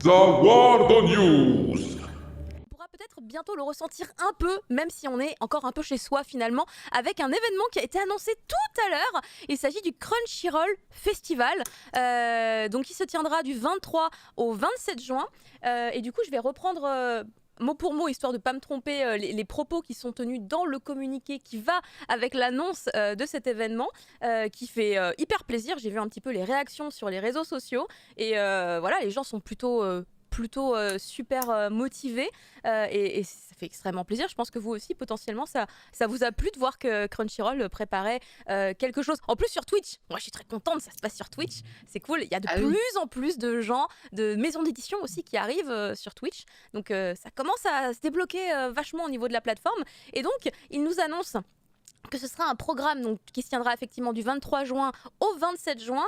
The World News. On pourra peut-être bientôt le ressentir un peu, même si on est encore un peu chez soi finalement, avec un événement qui a été annoncé tout à l'heure. Il s'agit du Crunchyroll Festival, donc qui se tiendra du 23 au 27 juin. Et du coup, je vais reprendre mot pour mot, histoire de ne pas me tromper, les propos qui sont tenus dans le communiqué qui va avec l'annonce de cet événement, qui fait hyper plaisir. J'ai vu un petit peu les réactions sur les réseaux sociaux et voilà, les gens sont plutôt super motivés et ça fait extrêmement plaisir. Je pense que vous aussi, potentiellement, ça vous a plu de voir que Crunchyroll préparait quelque chose. En plus, sur Twitch, moi je suis très contente, ça se passe sur Twitch, c'est cool. Il y a de plus en plus de gens, de maisons d'édition aussi qui arrivent sur Twitch. Donc ça commence à se débloquer vachement au niveau de la plateforme. Et donc, ils nous annoncent que ce sera un programme donc, qui se tiendra effectivement du 23 juin au 27 juin,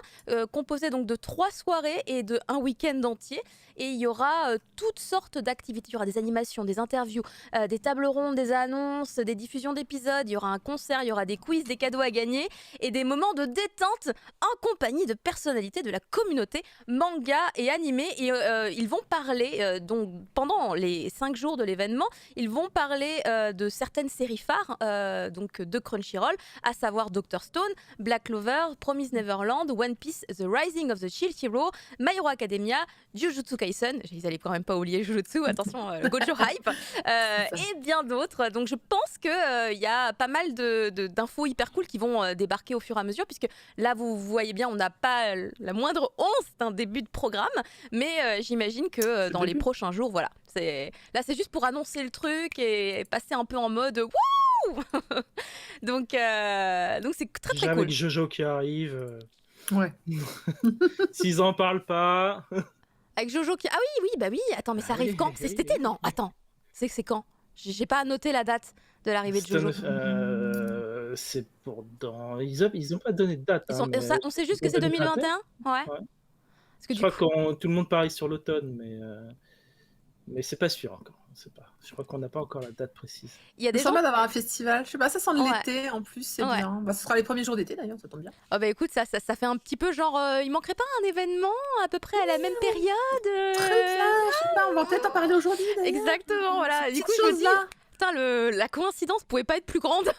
composé donc de 3 soirées et de un week-end entier. Et il y aura toutes sortes d'activités. Il y aura des animations, des interviews, des tables rondes, des annonces, des diffusions d'épisodes. Il y aura un concert, il y aura des quiz, des cadeaux à gagner et des moments de détente en compagnie de personnalités de la communauté manga et animé. Et ils vont parler, donc pendant les 5 jours de l'événement, ils vont parler de certaines séries phares donc de Crunchyroll, à savoir Dr. Stone, Black Clover, Promise Neverland, One Piece, The Rising of the Shield Hero, My Hero Academia, Jujutsu Kaisen, ils allaient quand même pas oublier Jujutsu, attention, Gojo Hype, et bien d'autres. Donc je pense qu'il y a pas mal d'infos hyper cool qui vont débarquer au fur et à mesure, puisque là vous voyez bien, on n'a pas la moindre once d'un début de programme, mais j'imagine que dans les prochains jours, voilà, là c'est juste pour annoncer le truc et passer un peu en mode wouh. donc c'est très Déjà cool. avec Jojo qui arrive. Ouais. S'ils en parlent pas. Avec Jojo qui... Ah oui, bah oui, attends, mais ça arrive quand? C'est cet été? Non, attends. C'est quand? J'ai pas noté la date de l'arrivée de Jojo. C'est pour dans... Ils ont pas donné de date. On sait juste que c'est 2021? Ouais. Parce que je crois que tout le monde parie sur l'automne, mais c'est pas sûr encore. Je crois qu'on n'a pas encore la date précise. Il y a des gens d'avoir un festival. Je sais pas, ça sent l'été en plus, c'est bien. Bah, ce sera les premiers jours d'été d'ailleurs, ça tombe bien. Oh bah écoute, ça fait un petit peu genre, il manquerait pas un événement à peu près à la même période. Très bien, je sais pas, on va peut-être en parler aujourd'hui. Exactement, voilà. Du coup, je me dis, putain, la coïncidence pouvait pas être plus grande.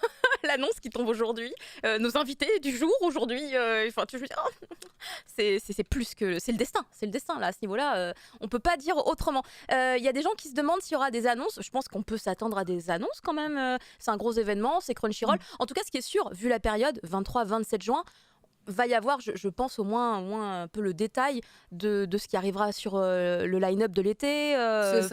L'annonce qui tombe aujourd'hui, nos invités du jour aujourd'hui, enfin tu veux dire, c'est plus que c'est le destin là à ce niveau-là, on peut pas dire autrement. Il y a des gens qui se demandent s'il y aura des annonces. Je pense qu'on peut s'attendre à des annonces quand même. C'est un gros événement, c'est Crunchyroll. En tout cas, ce qui est sûr, vu la période 23-27 juin, va y avoir, je pense, au moins un peu le détail de ce qui arrivera sur le line-up de l'été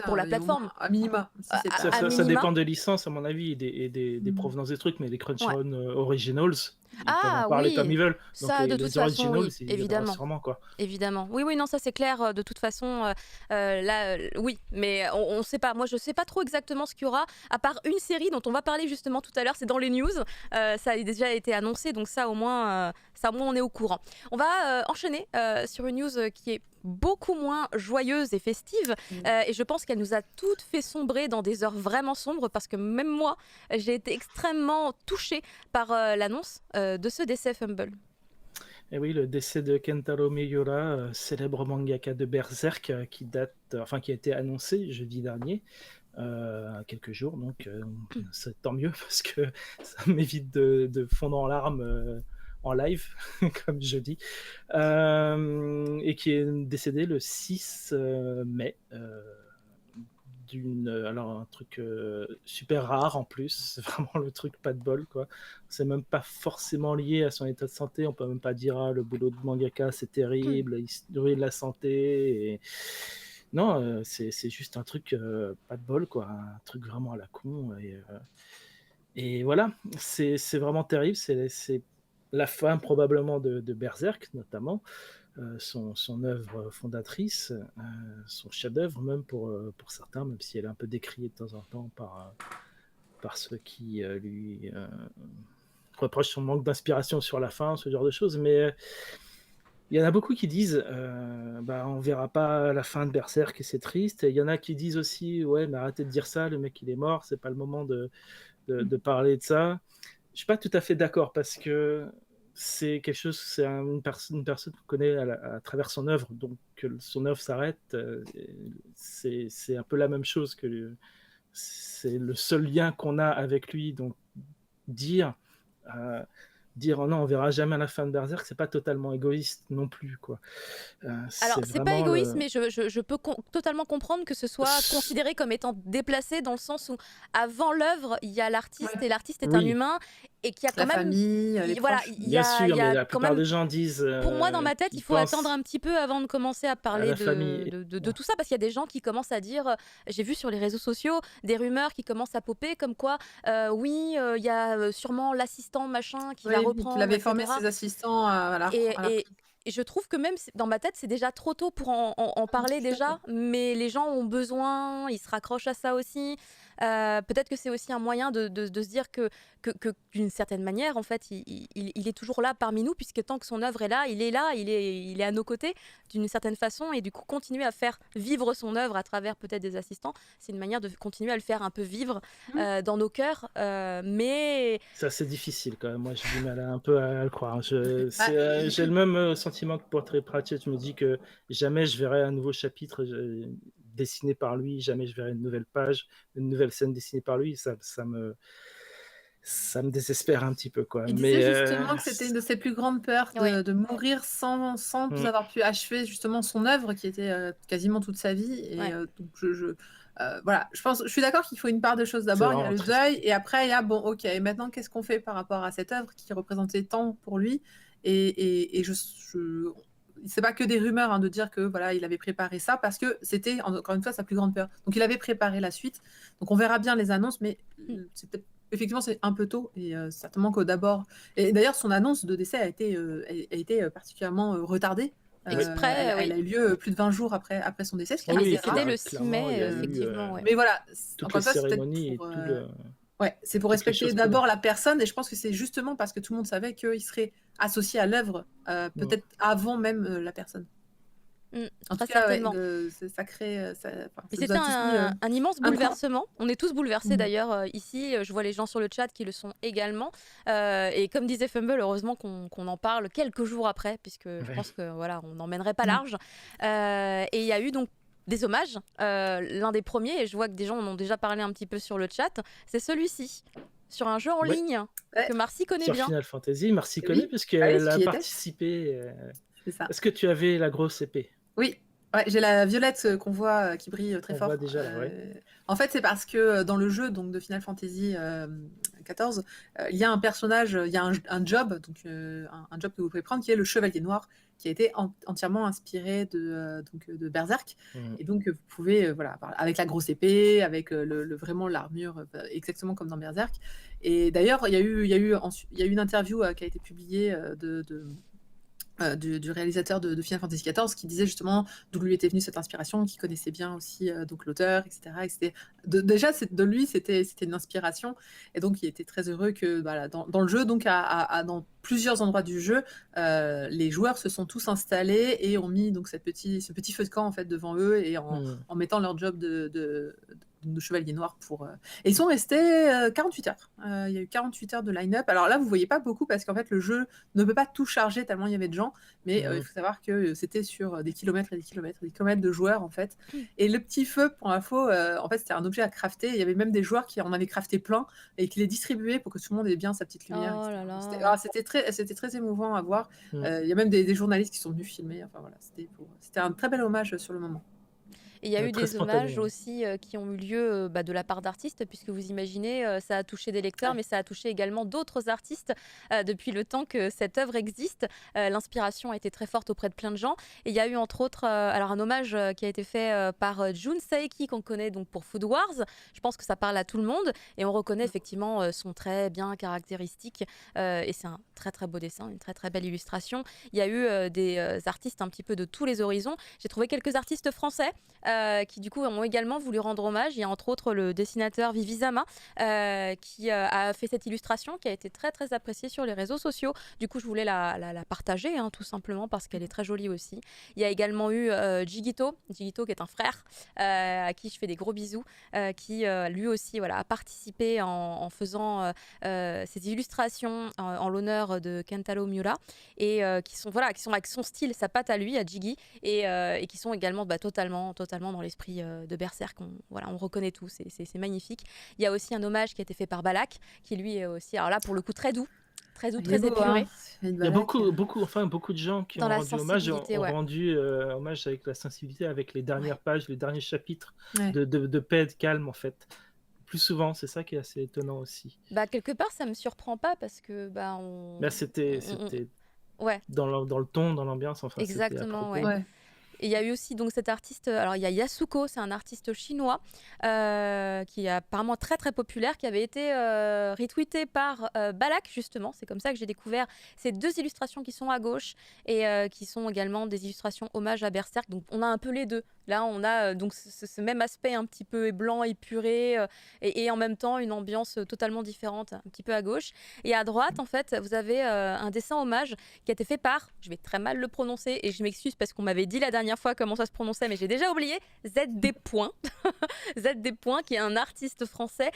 pour la plateforme. À minima. Ça dépend des licences, à mon avis, et des provenances des trucs, mais les Crunchyroll Originals, ils peuvent en parler comme ils veulent. Donc ça, de toute façon, oui, évidemment. Sûrement, quoi. Évidemment. Oui, non, ça c'est clair. De toute façon, là, oui, mais on sait pas. Moi, je sais pas trop exactement ce qu'il y aura, à part une série dont on va parler justement tout à l'heure. C'est dans les news. Ça a déjà été annoncé, donc ça au moins on est au courant. On va enchaîner sur une news qui est beaucoup moins joyeuse et festive, et je pense qu'elle nous a toutes fait sombrer dans des heures vraiment sombres, parce que même moi j'ai été extrêmement touchée par l'annonce de ce décès fumble. Et oui, le décès de Kentaro Miura, célèbre mangaka de Berserk, qui a été annoncé jeudi dernier, quelques jours, donc c'est tant mieux, parce que ça m'évite de fondre en larmes en live, comme je dis, et qui est décédé le 6 mai, alors un truc super rare en plus, c'est vraiment le truc pas de bol, quoi. C'est même pas forcément lié à son état de santé, on peut même pas dire le boulot de mangaka c'est terrible, il de la santé, et... non, c'est juste un truc pas de bol, quoi, un truc vraiment à la con, et voilà, c'est vraiment terrible, c'est la fin probablement de Berserk notamment, son œuvre fondatrice, son chef-d'œuvre même pour certains, même si elle est un peu décriée de temps en temps par ceux qui lui reprochent son manque d'inspiration sur la fin, ce genre de choses. Mais il y en a beaucoup qui disent on verra pas la fin de Berserk et c'est triste. Et il y en a qui disent aussi ouais, mais arrêtez de dire ça, le mec il est mort, c'est pas le moment de parler de ça. Je suis pas tout à fait d'accord, parce que c'est quelque chose, une personne qu'on connaît à travers son œuvre, donc que son œuvre s'arrête, c'est un peu la même chose c'est le seul lien qu'on a avec lui, donc dire, euh, dire oh non, on verra jamais la fin de Berserk, c'est pas totalement égoïste non plus, quoi. Alors, C'est c'est pas vraiment égoïste, mais je peux totalement comprendre que ce soit considéré comme étant déplacé dans le sens où, avant l'œuvre, il y a l'artiste Ouais. et l'artiste est un Oui. humain et qu'il y a quand La même. famille, les Voilà, proches. il y Bien a, sûr, il y mais a la quand plupart même. des gens disent, Pour moi, dans ma tête, il ils faut pensent attendre un petit peu avant de commencer à à parler la famille. de tout ça, parce qu'il y a des gens qui commencent à dire, j'ai vu sur les réseaux sociaux des rumeurs qui commencent à popper, comme quoi, oui, il y a sûrement l'assistant machin qui va Oui, qu'il reprendre, avait formé etc. ses assistants Et, à la et- et je trouve que même dans ma tête, c'est déjà trop tôt pour en je parler suis d'accord. déjà, mais les gens ont besoin, ils se raccrochent à ça aussi. Peut-être que c'est aussi un moyen de se dire que d'une certaine manière, en fait, il est toujours là parmi nous, puisque tant que son œuvre est là, il est à nos côtés d'une certaine façon, et du coup, continuer à faire vivre son œuvre à travers peut-être des assistants, c'est une manière de continuer à le faire un peu vivre dans nos cœurs. Mais C'est assez difficile quand même. Moi, j'ai du mal un peu à le croire. Bah, J'ai le même sentiment que pour Terry Pratchett. Je me dis que jamais je verrai un nouveau chapitre dessiné par lui, jamais je verrai une nouvelle page, une nouvelle scène dessinée par lui. Ça me désespère un petit peu, quoi. il Mais disait justement que c'était une de ses plus grandes peurs Ouais. de mourir sans Mm. avoir pu achever justement son œuvre qui était quasiment toute sa vie. Et Ouais. donc voilà, je suis d'accord qu'il faut une part de choses. D'abord, il y a vraiment le triste. deuil, et après, il y a bon, ok, maintenant qu'est-ce qu'on fait par rapport à cette œuvre qui représentait tant pour lui. Et c'est pas que des rumeurs de dire que voilà, il avait préparé ça, parce que c'était encore une fois sa plus grande peur. Donc il avait préparé la suite. Donc on verra bien les annonces, mais c'est peut-être effectivement c'est un peu tôt, et certainement que d'abord. Et d'ailleurs son annonce de décès a été particulièrement retardée. Exprès, Elle a eu lieu plus de 20 jours après son décès, ce qui est Il est Oui, assez rare. décédé le 6 clairement, il mai, y a eu effectivement. Ouais. Mais voilà, toutes encore les une fois, c'est peut-être cérémonies et pour, tout le. ouais, c'est pour toutes les respecter choses d'abord la personne, et je pense que c'est justement parce que tout le monde savait qu'il serait associé à l'œuvre, peut-être avant même la personne. En Très tout cas, ouais, certainement. ça crée. Et Ça c'était nous a tous mis, un immense un point. bouleversement. On est tous bouleversés Mhm. d'ailleurs ici. Je vois les gens sur le chat qui le sont également. Et comme disait Fumble, heureusement qu'on en parle quelques jours après, puisque je Ouais. pense que voilà, on n'emmènerait pas Mhm. large. Et il y a eu donc des hommages. L'un des premiers, et je vois que des gens en ont déjà parlé un petit peu sur le chat, c'est celui-ci, sur un jeu en Ouais. ligne Ouais. que Marcy connaît Sur bien. Final Fantasy, Marcy Oui. connaît Ah oui, puisqu'elle a tu y étais. participé. C'est ça. Est-ce que tu avais la grosse épée? Oui, ouais, j'ai la violette qu'on voit qui brille très On fort. voit déjà là, ouais. En fait, c'est parce que dans le jeu donc, de Final Fantasy XIV, il y a un personnage, il y a un job, donc un job que vous pouvez prendre, qui est le Chevalier Noir, qui a été entièrement inspiré de Berserk. Mhm. Et donc, vous pouvez, voilà, avec la grosse épée, avec vraiment l'armure, exactement comme dans Berserk. Et d'ailleurs, il y a eu une interview qui a été publiée du réalisateur de Final Fantasy XIV, qui disait justement d'où lui était venue cette inspiration, qui connaissait bien aussi donc l'auteur, etc. Et c'était déjà de lui, c'était une inspiration, et donc il était très heureux que voilà, dans le jeu, donc dans plusieurs endroits du jeu, les joueurs se sont tous installés et ont mis donc ce petit feu de camp en fait devant eux, et en mettant leur job de chevalier noir et ils sont restés 48 heures. Il y a eu 48 heures de line-up. Alors là, vous voyez pas beaucoup parce qu'en fait, le jeu ne peut pas tout charger tellement il y avait de gens, mais il faut savoir que c'était sur des kilomètres et des kilomètres et des kilomètres de joueurs en fait. Et le petit feu, pour info, en fait, c'était un objet à crafter. Il y avait même des joueurs qui en avaient crafté plein et qui les distribuaient pour que tout le monde ait bien sa petite lumière. Oh etc. là là. C'était très émouvant à voir. Il y a même des journalistes qui sont venus filmer. Enfin voilà, c'était un très bel hommage sur le moment. Et il y a eu Très des spontané, hommages hein. aussi qui ont eu lieu de la part d'artistes, puisque vous imaginez, ça a touché des lecteurs, Ouais. mais ça a touché également d'autres artistes depuis le temps que cette œuvre existe. L'inspiration a été très forte auprès de plein de gens. Et il y a eu entre autres alors un hommage qui a été fait par Jun Saeki, qu'on connaît donc pour Food Wars. Je pense que ça parle à tout le monde. Et on reconnaît effectivement son trait bien caractéristique. Et c'est un très très beau dessin, une très très belle illustration. Il y a eu des artistes un petit peu de tous les horizons. J'ai trouvé quelques artistes français qui du coup ont également voulu rendre hommage. Il y a entre autres le dessinateur Vivisama qui a fait cette illustration qui a été très très appréciée sur les réseaux sociaux. Du coup, je voulais la partager, hein, tout simplement parce qu'elle est très jolie aussi. Il y a également eu Jigito qui est un frère à qui je fais des gros bisous, qui lui aussi a participé en faisant ces illustrations en l'honneur de Kentaro Miura et qui sont avec son style, sa patte à lui, à Jiggy, et qui sont également totalement dans l'esprit de Berserk. On reconnaît tout, c'est magnifique. Il y a aussi un hommage qui a été fait par Balak, qui lui est aussi, alors là pour le coup très doux, très épuré. Il y a beaucoup de gens qui Dans ont la rendu hommage, sensibilité, ont ouais. rendu hommage avec la sensibilité, avec les dernières pages, les derniers chapitres Ouais. de paix et de calme en fait. Plus souvent, c'est ça qui est assez étonnant aussi. Quelque part, ça me surprend pas parce que c'était ouais. dans le ton, dans l'ambiance, enfin. Exactement, ouais. Ouais. Et il y a eu aussi donc cet artiste, alors il y a Yasuko, c'est un artiste chinois qui est apparemment très très populaire, qui avait été retweeté par Balak justement. C'est comme ça que j'ai découvert ces deux illustrations qui sont à gauche et qui sont également des illustrations hommage à Berserk. Donc on a un peu les deux. Là on a donc ce même aspect un petit peu blanc, épuré et en même temps une ambiance totalement différente, un petit peu à gauche. Et à droite en fait vous avez un dessin hommage qui a été fait par, je vais très mal le prononcer et je m'excuse parce qu'on m'avait dit la dernière fois comment ça se prononçait, mais j'ai déjà oublié. ZD. ZD. Qui est un artiste français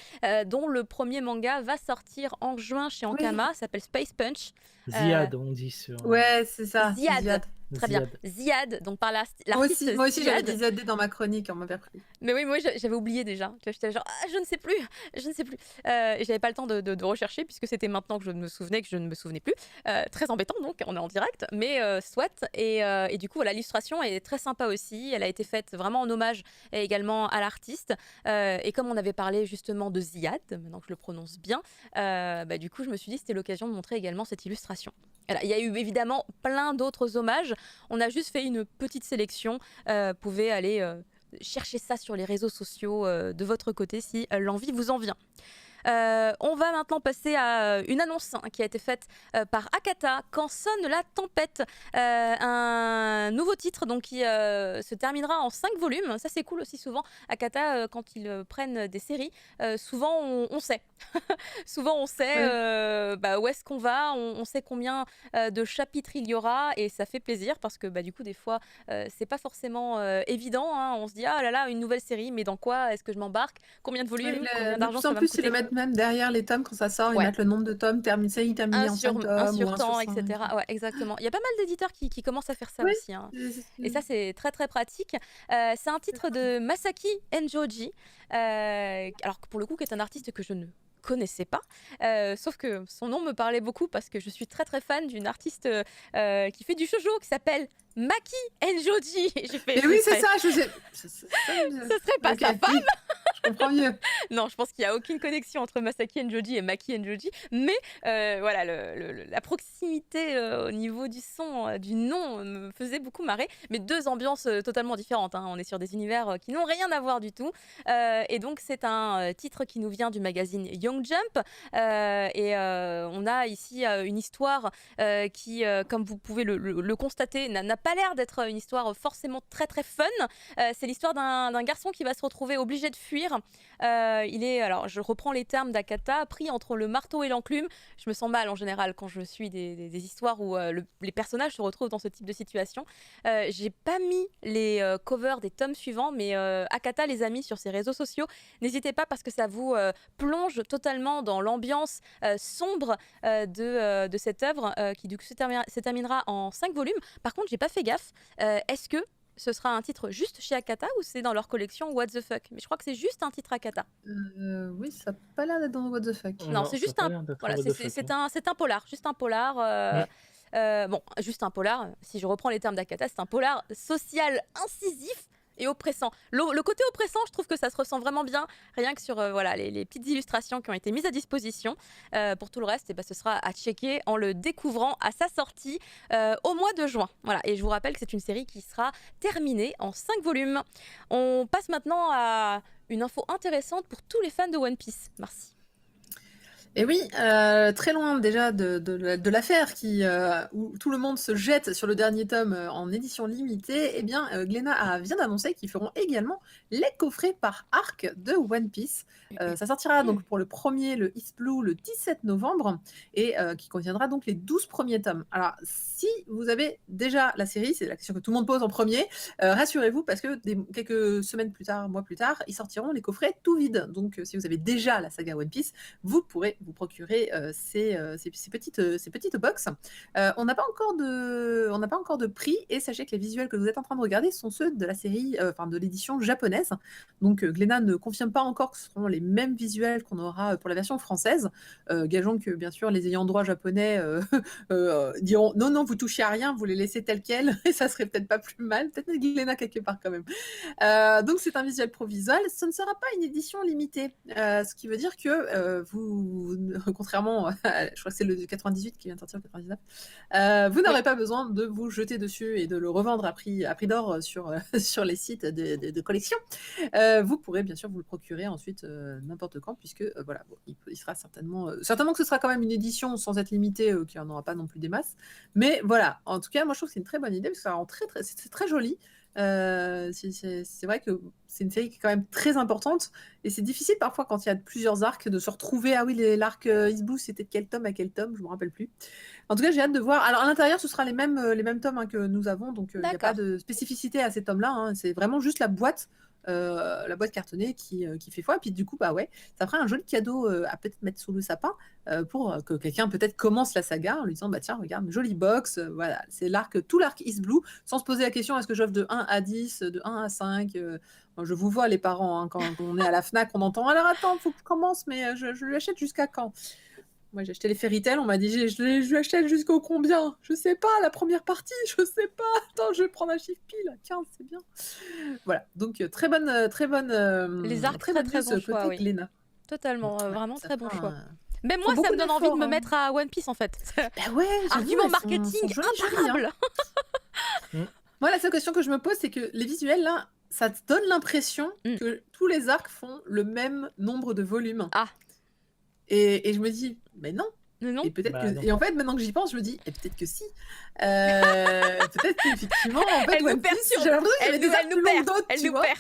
dont le premier manga va sortir en juin chez Ankama, s'appelle Space Punch. Ziad, on dit sur. Ouais, c'est ça. Ziad. Très bien. Ziad, donc par l'artiste. Moi aussi j'avais Ziad. dit ZD dans ma chronique, on m'avait pris. Mais oui, moi j'avais oublié déjà. J'étais genre, je ne sais plus. Et j'avais pas le temps de rechercher puisque c'était maintenant que je me souvenais que je ne me souvenais plus. Très embêtant donc, on est en direct, mais soit. Et du coup, l'illustration est très sympa aussi. Elle a été faite vraiment en hommage et également à l'artiste. Et comme on avait parlé justement de Ziad, maintenant que je le prononce bien, du coup, je me suis dit c'était l'occasion de montrer également cette illustration. Alors, il y a eu évidemment plein d'autres hommages. On a juste fait une petite sélection. Vous pouvez aller chercher ça sur les réseaux sociaux de votre côté si l'envie vous en vient. On va maintenant passer à une annonce qui a été faite par Akata, Quand sonne la tempête, un nouveau titre donc, qui se terminera en 5 volumes. Ça c'est cool aussi souvent. Akata, quand ils prennent des séries, souvent on sait. Souvent on sait où est-ce qu'on va, on sait combien de chapitres il y aura et ça fait plaisir parce que du coup des fois c'est pas forcément évident. Hein. On se dit ah là là une nouvelle série, mais dans quoi est-ce que je m'embarque, combien de volumes, combien d'argent ça va me coûter. Ils le mettent même derrière les tomes quand ça sort, ils mettent le nombre de tomes terminés en 5 tomes un sur ou temps, 1 etc. Ouais, exactement. Il y a pas mal d'éditeurs qui commencent à faire ça aussi. Hein. Et ça, c'est très très pratique. C'est un titre de Masaki Enjoji, alors pour le coup, qui est un artiste que je ne connaissais pas, sauf que son nom me parlait beaucoup parce que je suis très très fan d'une artiste qui fait du shoujo qui s'appelle Maki Enjoji. Et oui, c'est ça, je sais. Ce serait pas sa femme. Je comprends mieux. Non, je pense qu'il n'y a aucune connexion entre Masaki Enjoji et Maki Enjoji, mais la proximité au niveau du son, du nom, me faisait beaucoup marrer, mais deux ambiances totalement différentes. Hein. On est sur des univers qui n'ont rien à voir du tout, et donc c'est un titre qui nous vient du magazine Young Jump, et on a ici une histoire qui, comme vous pouvez le constater, n'a pas l'air d'être une histoire forcément très très fun. C'est l'histoire d'un garçon qui va se retrouver obligé de fuir. Il est, alors je reprends les termes d'Akata, pris entre le marteau et l'enclume. Je me sens mal en général quand je suis des histoires où les personnages se retrouvent dans ce type de situation. J'ai pas mis les covers des tomes suivants, mais Akata les a mis sur ses réseaux sociaux. N'hésitez pas parce que ça vous plonge totalement dans l'ambiance sombre de cette œuvre qui du coup se terminera en 5 volumes. Par contre, j'ai pas fait gaffe. Est-ce que ce sera un titre juste chez Akata ou c'est dans leur collection What the Fuck? Mais je crois que c'est juste un titre Akata. Oui, ça n'a pas l'air d'être dans What the Fuck. Non, c'est juste un. Voilà, c'est un polar, juste un polar. Bon, juste un polar. Si je reprends les termes d'Akata, c'est un polar social incisif et oppressant. Le côté oppressant, je trouve que ça se ressent vraiment bien, rien que sur les petites illustrations qui ont été mises à disposition. Pour tout le reste, ce sera à checker en le découvrant à sa sortie au mois de juin. Voilà. Et je vous rappelle que c'est une série qui sera terminée en 5 volumes. On passe maintenant à une info intéressante pour tous les fans de One Piece. Merci. Et oui, très loin déjà de l'affaire où tout le monde se jette sur le dernier tome en édition limitée, eh bien, Glénat vient d'annoncer qu'ils feront également les coffrets par arc de One Piece. Ça sortira donc pour le premier, le East Blue, le 17 novembre, et qui contiendra donc les 12 premiers tomes. Alors, si vous avez déjà la série, c'est la question que tout le monde pose en premier, rassurez-vous parce que quelques semaines plus tard, mois plus tard, ils sortiront les coffrets tout vides. Donc, si vous avez déjà la saga One Piece, vous pourrez vous procurer ces petites box. On n'a pas encore de prix, et sachez que les visuels que vous êtes en train de regarder sont ceux de la série, enfin de l'édition japonaise. Donc Glénat ne confirme pas encore que ce seront les mêmes visuels qu'on aura pour la version française. Gageons que bien sûr les ayants droit japonais diront non, vous touchez à rien, vous les laissez tels quels, et ça serait peut-être pas plus mal, peut-être Glénat quelque part quand même. Donc c'est un visuel provisoire, ce ne sera pas une édition limitée, ce qui veut dire que vous, contrairement à, je crois que c'est le 98 qui vient de sortir, le 99, vous n'aurez pas besoin de vous jeter dessus et de le revendre à prix d'or sur les sites de collection. Vous pourrez bien sûr vous le procurer ensuite n'importe quand, puisque voilà, bon, il sera certainement que ce sera quand même une édition sans être limitée, qui n'en aura pas non plus des masses. Mais voilà, en tout cas, moi je trouve que c'est une très bonne idée parce que ça rend c'est très joli. C'est vrai que c'est une série qui est quand même très importante, et c'est difficile parfois quand il y a plusieurs arcs de se retrouver. Ah oui, l'arc East Blue, c'était de quel tome à quel tome, je me rappelle plus. En tout cas, j'ai hâte de voir. Alors à l'intérieur, ce sera les mêmes tomes que nous avons, donc il n'y a pas D'accord. de spécificité à ces tomes-là, hein. C'est vraiment juste la boîte cartonnée qui fait foi. Et puis du coup, bah ouais, ça fera un joli cadeau à peut-être mettre sous le sapin pour que quelqu'un peut-être commence la saga en lui disant bah tiens, regarde, une jolie box, voilà, c'est tout l'arc East Blue, sans se poser la question est-ce que j'offre de 1 à 10, de 1 à 5. Je vous vois les parents, hein, quand on est à la Fnac, on entend alors attends, faut que je commence, mais je lui achète jusqu'à quand? Moi, j'ai acheté les Fairy Tail, on m'a dit je lui achète jusqu'au combien? Je sais pas, la première partie, je sais pas. Attends, je vais prendre un chiffre pile, 15, c'est bien. Voilà, donc très bonne Les arcs, très très bonne très news bon choix, côté oui. Glénat. Totalement, Ouais, vraiment ça très bon fera choix. un- Même Faut moi, ça beaucoup me donne envie de d'efforts, me hein. mettre à One Piece en fait. Bah ouais, j'avoue, Argument elles sont marketing jolies, hein. imparable. Moi, la seule question que je me pose, c'est que les visuels, là, ça te donne l'impression Mm. que tous les arcs font le même nombre de volumes. Ah. Et je me dis, mais non. Non. Et peut-être Bah, non. et en fait, maintenant que j'y pense, je me dis, et peut-être que si. Peut-être qu'effectivement, en fait, Elle nous One Piece, perturbe. j'ai l'impression qu'il y avait des arcs Elle plus nous longs que perd. d'autres, Elle tu nous vois. perd.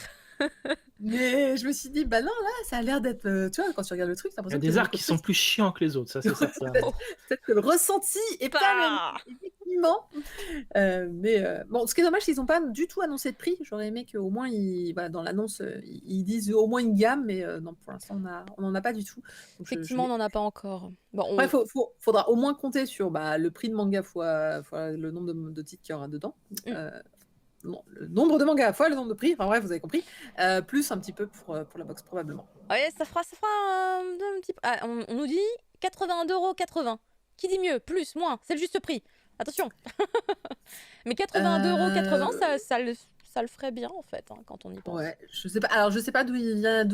Mais je me suis dit, bah non, là, ça a l'air d'être, tu vois, quand tu regardes le truc, t'as Il y a l'impression que des le arcs qui sont plus chiants que les autres, ça c'est certain. peut-être que le ressenti est pas le même, effectivement. Bon, ce qui est dommage, c'est qu'ils n'ont pas du tout annoncé de prix. J'aurais aimé qu'au moins, voilà, dans l'annonce, ils disent au moins une gamme, mais non, pour l'instant, on n'en a pas du tout. Donc, Effectivement, on n'en a pas encore. Bon, ouais, faudra au moins compter sur le prix de manga fois le nombre de titres qu'il y aura dedans. Non, le nombre de mangas fois le nombre de prix, enfin bref, vous avez compris. Plus un petit peu pour la box, probablement. ouais, ça fera un petit. Ah, on nous dit 82,80 €. Qui dit mieux? Plus? Moins? C'est le juste prix. Attention. Mais 82,80 €, ça le ferait bien en fait, hein, quand on y pense. Ouais, je sais pas. Alors, je sais pas d'où il vient,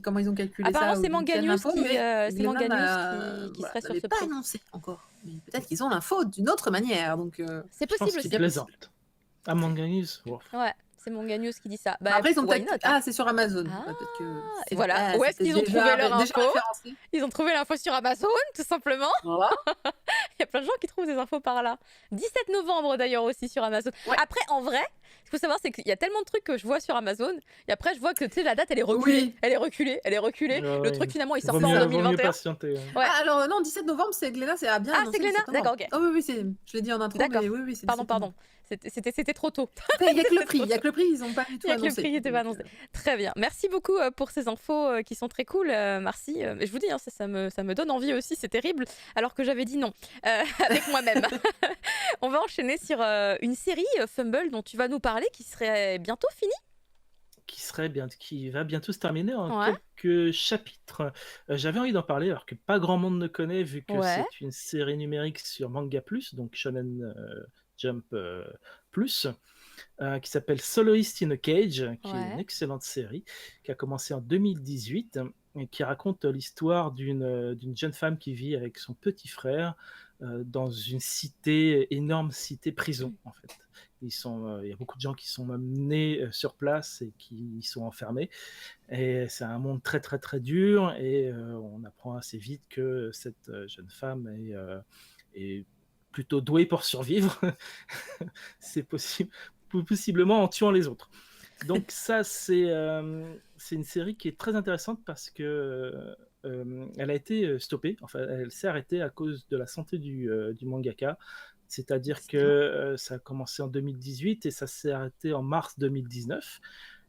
comment ils ont calculé Apparemment, ça. c'est Manga News qui serait Glénat sur l'avait ce pas prix. annoncé encore. Mais peut-être qu'ils ont l'info d'une autre manière. Donc, C'est Je pense possible qu'ils aussi. plaisantent. À Manga News, wow. Ouais, c'est Manga News qui dit ça. Bah, après, ils ont why peut-être. not, hein. Ah, c'est sur Amazon. Ah, Ouais, peut-être que et voilà. Où est-ce qu'ils ont trouvé leur info? référencé. Ils ont trouvé l'info sur Amazon, tout simplement. Voilà. Il y a plein de gens qui trouvent des infos par là. 17 novembre d'ailleurs aussi sur Amazon. Ouais. Après, en vrai, ce qu'il faut savoir, c'est qu'il y a tellement de trucs que je vois sur Amazon, et après je vois que tu sais, la date elle est reculée. Oui. Elle est reculée. Le Ouais, truc finalement il sort vaut pas en mieux 2021. patienter. Hein. Ouais. Ah, alors, non, 17 novembre, c'est Glénat, c'est bien. Ah, annoncé c'est Glénat. 17 novembre. D'accord, ok. Ah oui, je l'ai dit en intro, D'accord. mais oui, c'est 17 Pardon. novembre. C'était trop tôt. Il n'y a que le prix. Il y a que le prix, ils n'ont pas du tout Il y a que le annoncé. prix qui était pas annoncé. Très bien. Merci beaucoup pour ces infos qui sont très cool. Merci. Je vous dis, hein, ça me donne envie aussi. C'est terrible. Alors que j'avais dit non avec moi-même. On va enchaîner sur une série Fumble dont tu vas nous parler qui serait bientôt finie. Qui va bientôt se terminer en Ouais. quelques chapitres. J'avais envie d'en parler alors que pas grand monde ne connaît vu que Ouais. c'est une série numérique sur Manga Plus, donc Shonen Jump Plus, qui s'appelle Soloist in a Cage, qui est Ouais. une excellente série qui a commencé en 2018 et qui raconte l'histoire d'une jeune femme qui vit avec son petit frère dans une énorme cité prison en fait, Il y a beaucoup de gens qui sont même nés sur place et qui y sont enfermés. Et c'est un monde très très très dur et on apprend assez vite que cette jeune femme est plutôt douée pour survivre. C'est possible, possiblement en tuant les autres. Donc ça, c'est une série qui est très intéressante parce que elle a été stoppée. Enfin, elle s'est arrêtée à cause de la santé du mangaka. C'est-à-dire que ça a commencé en 2018 et ça s'est arrêté en mars 2019.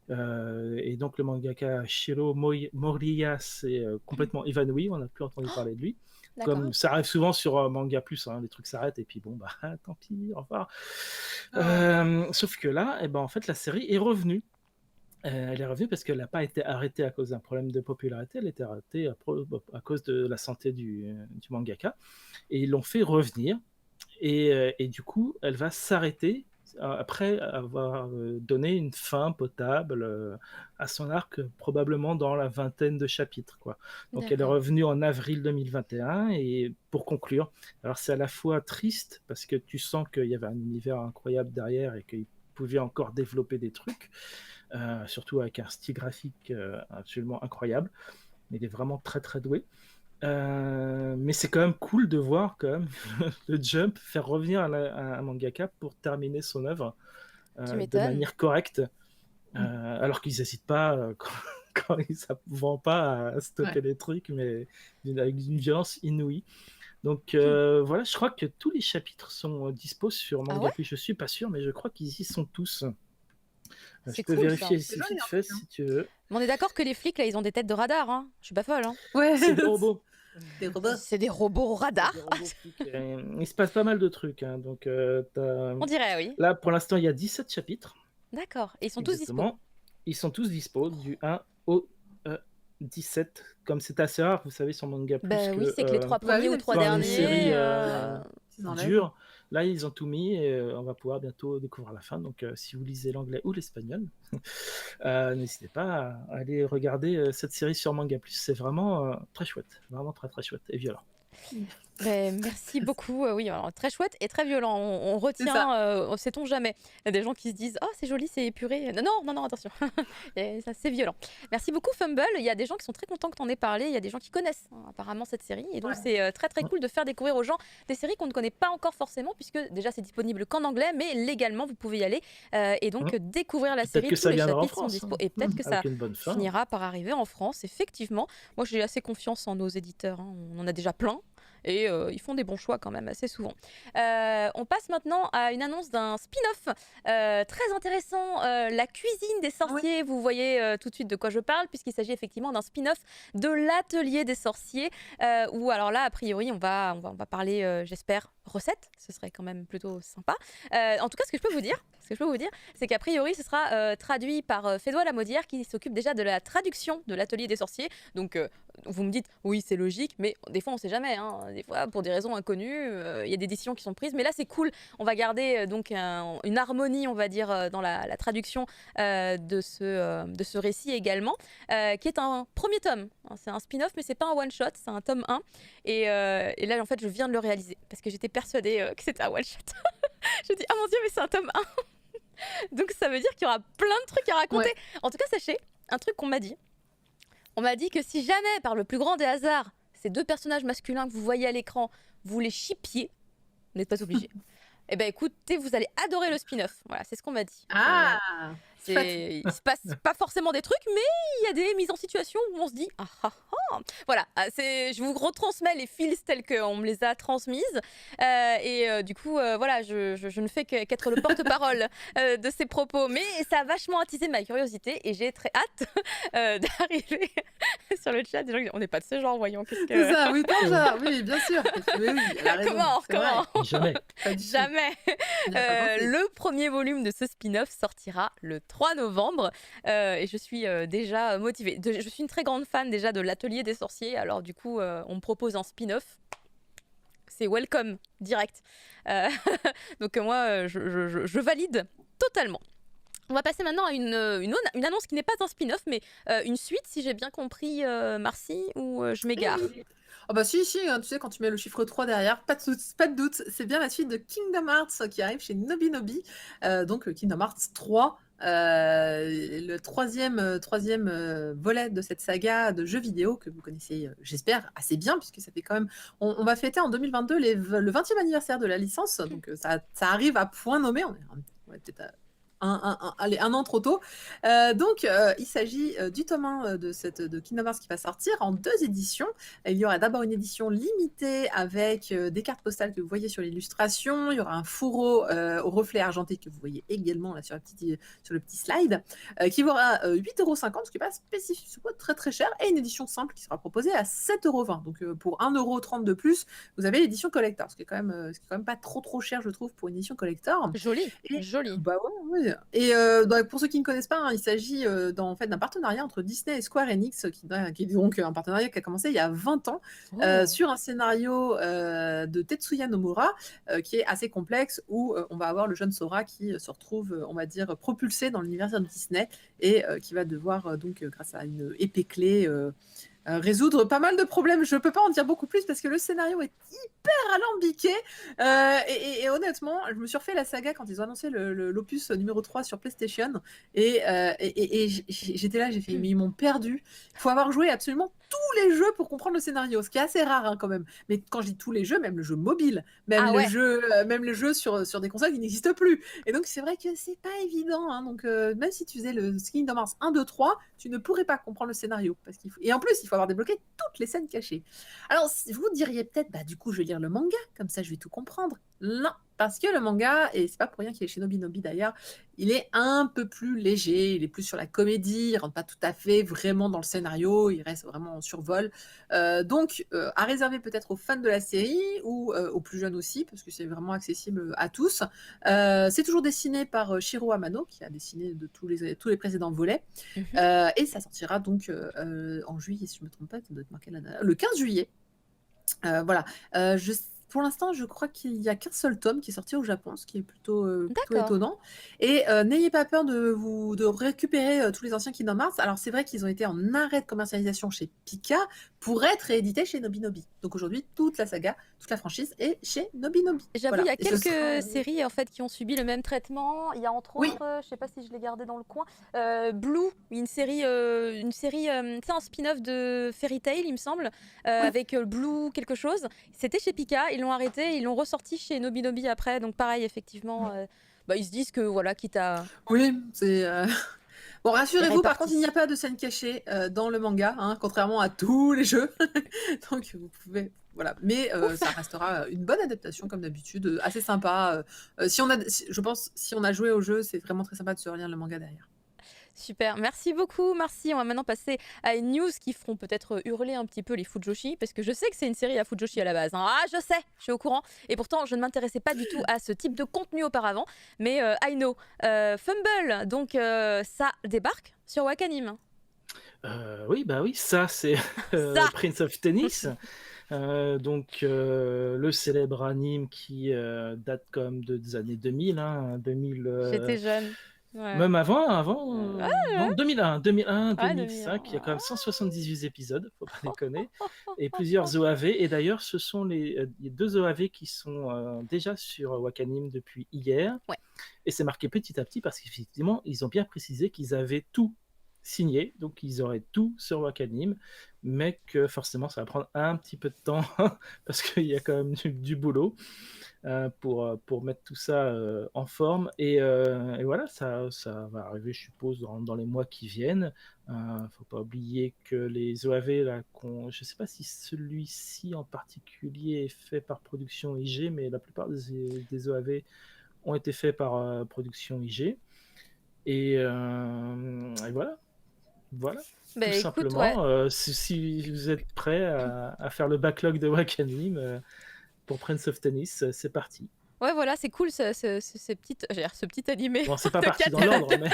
Et donc le mangaka Shiro Moriya s'est complètement évanoui. On n'a plus entendu parler de lui. D'accord. Comme ça arrive souvent sur Manga Plus, hein, les trucs s'arrêtent et puis bon, bah tant pis, au revoir. Sauf que là, en fait, la série est revenue. Elle est revenue parce qu'elle n'a pas été arrêtée à cause d'un problème de popularité, elle était arrêtée à cause de la santé du mangaka. Et ils l'ont fait revenir. Et du coup, elle va s'arrêter après avoir donné une fin potable à son arc, probablement dans la vingtaine de chapitres, quoi. Donc elle est D'accord. revenue en avril 2021 et pour conclure, alors c'est à la fois triste parce que tu sens qu'il y avait un univers incroyable derrière et qu'il pouvait encore développer des trucs, surtout avec un style graphique absolument incroyable. Il est vraiment très très doué. Mais c'est quand même cool de voir quand même le Jump faire revenir un mangaka pour terminer son œuvre Tu de m'étonnes. manière correcte, alors qu'ils n'hésitent pas quand ils ne vont pas à stopper les trucs, mais avec une violence inouïe. Donc voilà, je crois que tous les chapitres sont dispo sur Manga ouais Plus. Je suis pas sûr, mais je crois qu'ils y sont tous. C'est Je peux cool, vérifier ça. ici vite fait si tu veux. Mais on est d'accord que les flics, là, ils ont des têtes de radar, hein. Je suis pas folle, hein. Ouais, C'est des robots. des robots. C'est des robots radars. Des robots flics. Il se passe pas mal de trucs, hein. Donc On dirait, oui. là pour l'instant il y a 17 chapitres. D'accord. Et ils sont tous dispo. Exactement. Ils sont tous dispo du 1 au 17. Comme c'est assez rare, vous savez, sur Manga Plus, Bah oui, c'est que les 3 premiers oui, ou 3 dans une derniers. série Ils enlèvent. dure, là ils ont tout mis et on va pouvoir bientôt découvrir la fin. Donc si vous lisez l'anglais ou l'espagnol, n'hésitez pas à aller regarder cette série sur Manga Plus. C'est vraiment très chouette, vraiment très très chouette et violent. Merci beaucoup. Oui, alors, très chouette et très violent. On retient, sait-on jamais. Il y a des gens qui se disent, oh c'est joli, c'est épuré. Non, attention. Et ça, c'est violent. Merci beaucoup Fumble. Il y a des gens qui sont très contents que tu en aies parlé. Il y a des gens qui connaissent apparemment cette série. Et donc c'est très très cool de faire découvrir aux gens des séries qu'on ne connaît pas encore forcément, puisque déjà c'est disponible qu'en anglais, mais légalement vous pouvez y aller et donc découvrir la série. Que Tous ça les viendra en chapitres sont France, dispo. Et peut-être que ça avec une bonne fin. finira par arriver en France, effectivement. Moi j'ai assez confiance en nos éditeurs. On en a déjà plein. Et ils font des bons choix quand même assez souvent. On passe maintenant à une annonce d'un spin-off très intéressant, la cuisine des sorciers. Vous voyez tout de suite de quoi je parle, puisqu'il s'agit effectivement d'un spin-off de l'atelier des sorciers, où alors là a priori on va parler, j'espère, recettes. Ce serait quand même plutôt sympa. En tout cas, ce que je peux vous dire, c'est qu'a priori ce sera traduit par Fédois Lamaudière, qui s'occupe déjà de la traduction de l'atelier des sorciers. Donc vous me dites, oui, c'est logique, mais des fois, on ne sait jamais. Hein. Des fois, pour des raisons inconnues, il y a des décisions qui sont prises. Mais là, c'est cool. On va garder donc une harmonie, on va dire, dans la traduction de ce récit également, qui est un premier tome. C'est un spin-off, mais c'est pas un one-shot, c'est un tome 1. Et là, en fait, je viens de le réaliser, parce que j'étais persuadée que c'était un one-shot. Je me dis, oh mon Dieu, mais c'est un tome 1. Donc, ça veut dire qu'il y aura plein de trucs à raconter. Ouais. En tout cas, sachez, un truc qu'on m'a dit. On m'a dit que si jamais, par le plus grand des hasards, ces 2 personnages masculins que vous voyez à l'écran, vous les shippiez, vous n'êtes pas obligés. Eh ben écoutez, vous allez adorer le spin-off. Voilà, c'est ce qu'on m'a dit. Il se passe pas forcément des trucs, mais il y a des mises en situation où on se dit voilà, je vous retransmets les fils tels qu'on me les a transmises du coup voilà, je ne fais qu'être le porte-parole de ces propos, mais ça a vachement attisé ma curiosité et j'ai très hâte d'arriver sur le chat. Des gens qui disent, on n'est pas de ce genre, voyons. Qu'est-ce que... C'est ça, oui, oui, bien sûr. Oui, Comment Jamais. Le premier volume de ce spin-off sortira le 3 novembre et je suis déjà motivée. Je suis une très grande fan déjà de l'atelier des sorciers, alors du coup on me propose un spin-off, c'est welcome direct. Donc moi je valide totalement. On va passer maintenant à une annonce qui n'est pas un spin-off, mais une suite, si j'ai bien compris, Marcy, ou je m'égare. Ah bah si, hein, tu sais, quand tu mets le chiffre 3 derrière, pas de doute, c'est bien la suite de Kingdom Hearts qui arrive chez Nobinobi. Donc Kingdom Hearts 3, le troisième volet de cette saga de jeux vidéo que vous connaissez, j'espère, assez bien, puisque ça fait quand même... On va fêter en 2022 le 20e anniversaire de la licence, donc ça arrive à point nommé, on est peut-être allez, un an trop tôt. Donc, il s'agit du tome 1 de Kingdom Hearts qui va sortir en 2 éditions. Il y aura d'abord une édition limitée avec des cartes postales que vous voyez sur l'illustration. Il y aura un fourreau au reflet argenté que vous voyez également là, sur le petit slide, qui vaudra 8,50 €, ce qui n'est pas spécifique, c'est pas très très cher, et une édition simple qui sera proposée à 7,20 €. Donc, pour 1,30 € de plus, vous avez l'édition collector, ce qui est quand même pas trop cher, je trouve, pour une édition collector. Joli, Et joli. bah ouais. Et pour ceux qui ne connaissent pas, hein, il s'agit en fait, d'un partenariat entre Disney et Square Enix, qui est donc un partenariat qui a commencé il y a 20 ans, sur un scénario de Tetsuya Nomura, qui est assez complexe, où on va avoir le jeune Sora qui se retrouve, on va dire, propulsé dans l'univers de Disney, et qui va devoir, donc, grâce à une épée clé, résoudre pas mal de problèmes. Je peux pas en dire beaucoup plus parce que le scénario est hyper alambiqué, et honnêtement, je me suis refait la saga quand ils ont annoncé l'opus numéro 3 sur PlayStation, et j'étais là, j'ai fait, mais ils m'ont perdu. Il faut avoir joué absolument tous les jeux pour comprendre le scénario, ce qui est assez rare, hein, quand même. Mais quand je dis tous les jeux, même le jeu mobile, même le jeu sur des consoles qui n'existent plus. Et donc c'est vrai que c'est pas évident, hein. Donc même si tu faisais le Kingdom Hearts 1, 2, 3, tu ne pourrais pas comprendre le scénario, et en plus il faut avoir débloqué toutes les scènes cachées. Alors vous diriez peut-être, bah du coup je vais lire le manga, comme ça je vais tout comprendre. Non, parce que le manga, et c'est pas pour rien qu'il est chez Nobinobi d'ailleurs, il est un peu plus léger, il est plus sur la comédie, il rentre pas tout à fait vraiment dans le scénario, il reste vraiment en survol. Donc, à réserver peut-être aux fans de la série, ou aux plus jeunes aussi, parce que c'est vraiment accessible à tous. C'est toujours dessiné par Shiro Amano, qui a dessiné de tous les précédents volets. Et ça sortira donc en juillet, si je ne me trompe pas, ça doit être marqué là, le 15 juillet. Voilà. Pour l'instant, je crois qu'il n'y a qu'un seul tome qui est sorti au Japon, ce qui est plutôt étonnant. Et n'ayez pas peur de récupérer tous les anciens Kingdom Hearts. Alors, c'est vrai qu'ils ont été en arrêt de commercialisation chez Pika pour être réédités chez Nobinobi. Donc aujourd'hui, toute la saga, toute la franchise est chez Nobinobi. J'avoue, Voilà. il y a Et ce quelques sera- séries en fait qui ont subi le même traitement. Il y a entre Oui. autres, je sais pas si je l'ai gardé dans le coin, Blue, une série, c'est un spin-off de Fairy Tail, il me semble, avec Blue quelque chose. C'était chez Pika, ils l'ont arrêté, ils l'ont ressorti chez Nobinobi après. Donc pareil, effectivement, ils se disent que voilà, quitte à... Oui, c'est... Bon, rassurez-vous, par répartissent. contre, il n'y a pas de scène cachée dans le manga, hein, contrairement à tous les jeux. Donc, vous pouvez... Voilà. Mais ça restera une bonne adaptation, comme d'habitude, assez sympa. Je pense, si on a joué au jeu, c'est vraiment très sympa de se relire le manga derrière. Super, merci beaucoup, merci. On va maintenant passer à une news qui feront peut-être hurler un petit peu les Fujoshi, parce que je sais que c'est une série à Fujoshi à la base, hein. Ah, je sais, je suis au courant. Et pourtant, je ne m'intéressais pas du tout à ce type de contenu auparavant. Mais I know. Fumble, donc ça débarque sur Wakanim. Oui, bah oui, ça c'est Ça. Prince of Tennis. Donc le célèbre anime qui date comme des années 2000, hein, 2000. J'étais jeune. Ouais. Même avant, non, 2001, 2005, 2001. il y a quand même 178 épisodes, faut pas déconner, et plusieurs OAV. Et d'ailleurs, ce sont les 2 OAV qui sont déjà sur Wakanim depuis hier. Ouais. Et c'est marqué petit à petit parce qu'effectivement, ils ont bien précisé qu'ils avaient tout signé, donc ils auraient tout sur Wakanim, mais que forcément, ça va prendre un petit peu de temps parce qu'il y a quand même du boulot. Pour mettre tout ça en forme, et voilà, ça va arriver, je suppose, dans les mois qui viennent. Faut pas oublier que les OAV là, je sais pas si celui-ci en particulier est fait par Production IG, mais la plupart des OAV ont été faits par Production IG, et voilà. Bah, Tout écoute, simplement. ouais. Si vous êtes prêts à faire le backlog de Wakanim pour Prince of Tennis, c'est parti. Ouais, voilà, c'est cool ce petit animé. Bon, c'est pas de parti dans 4 l'ordre, mais...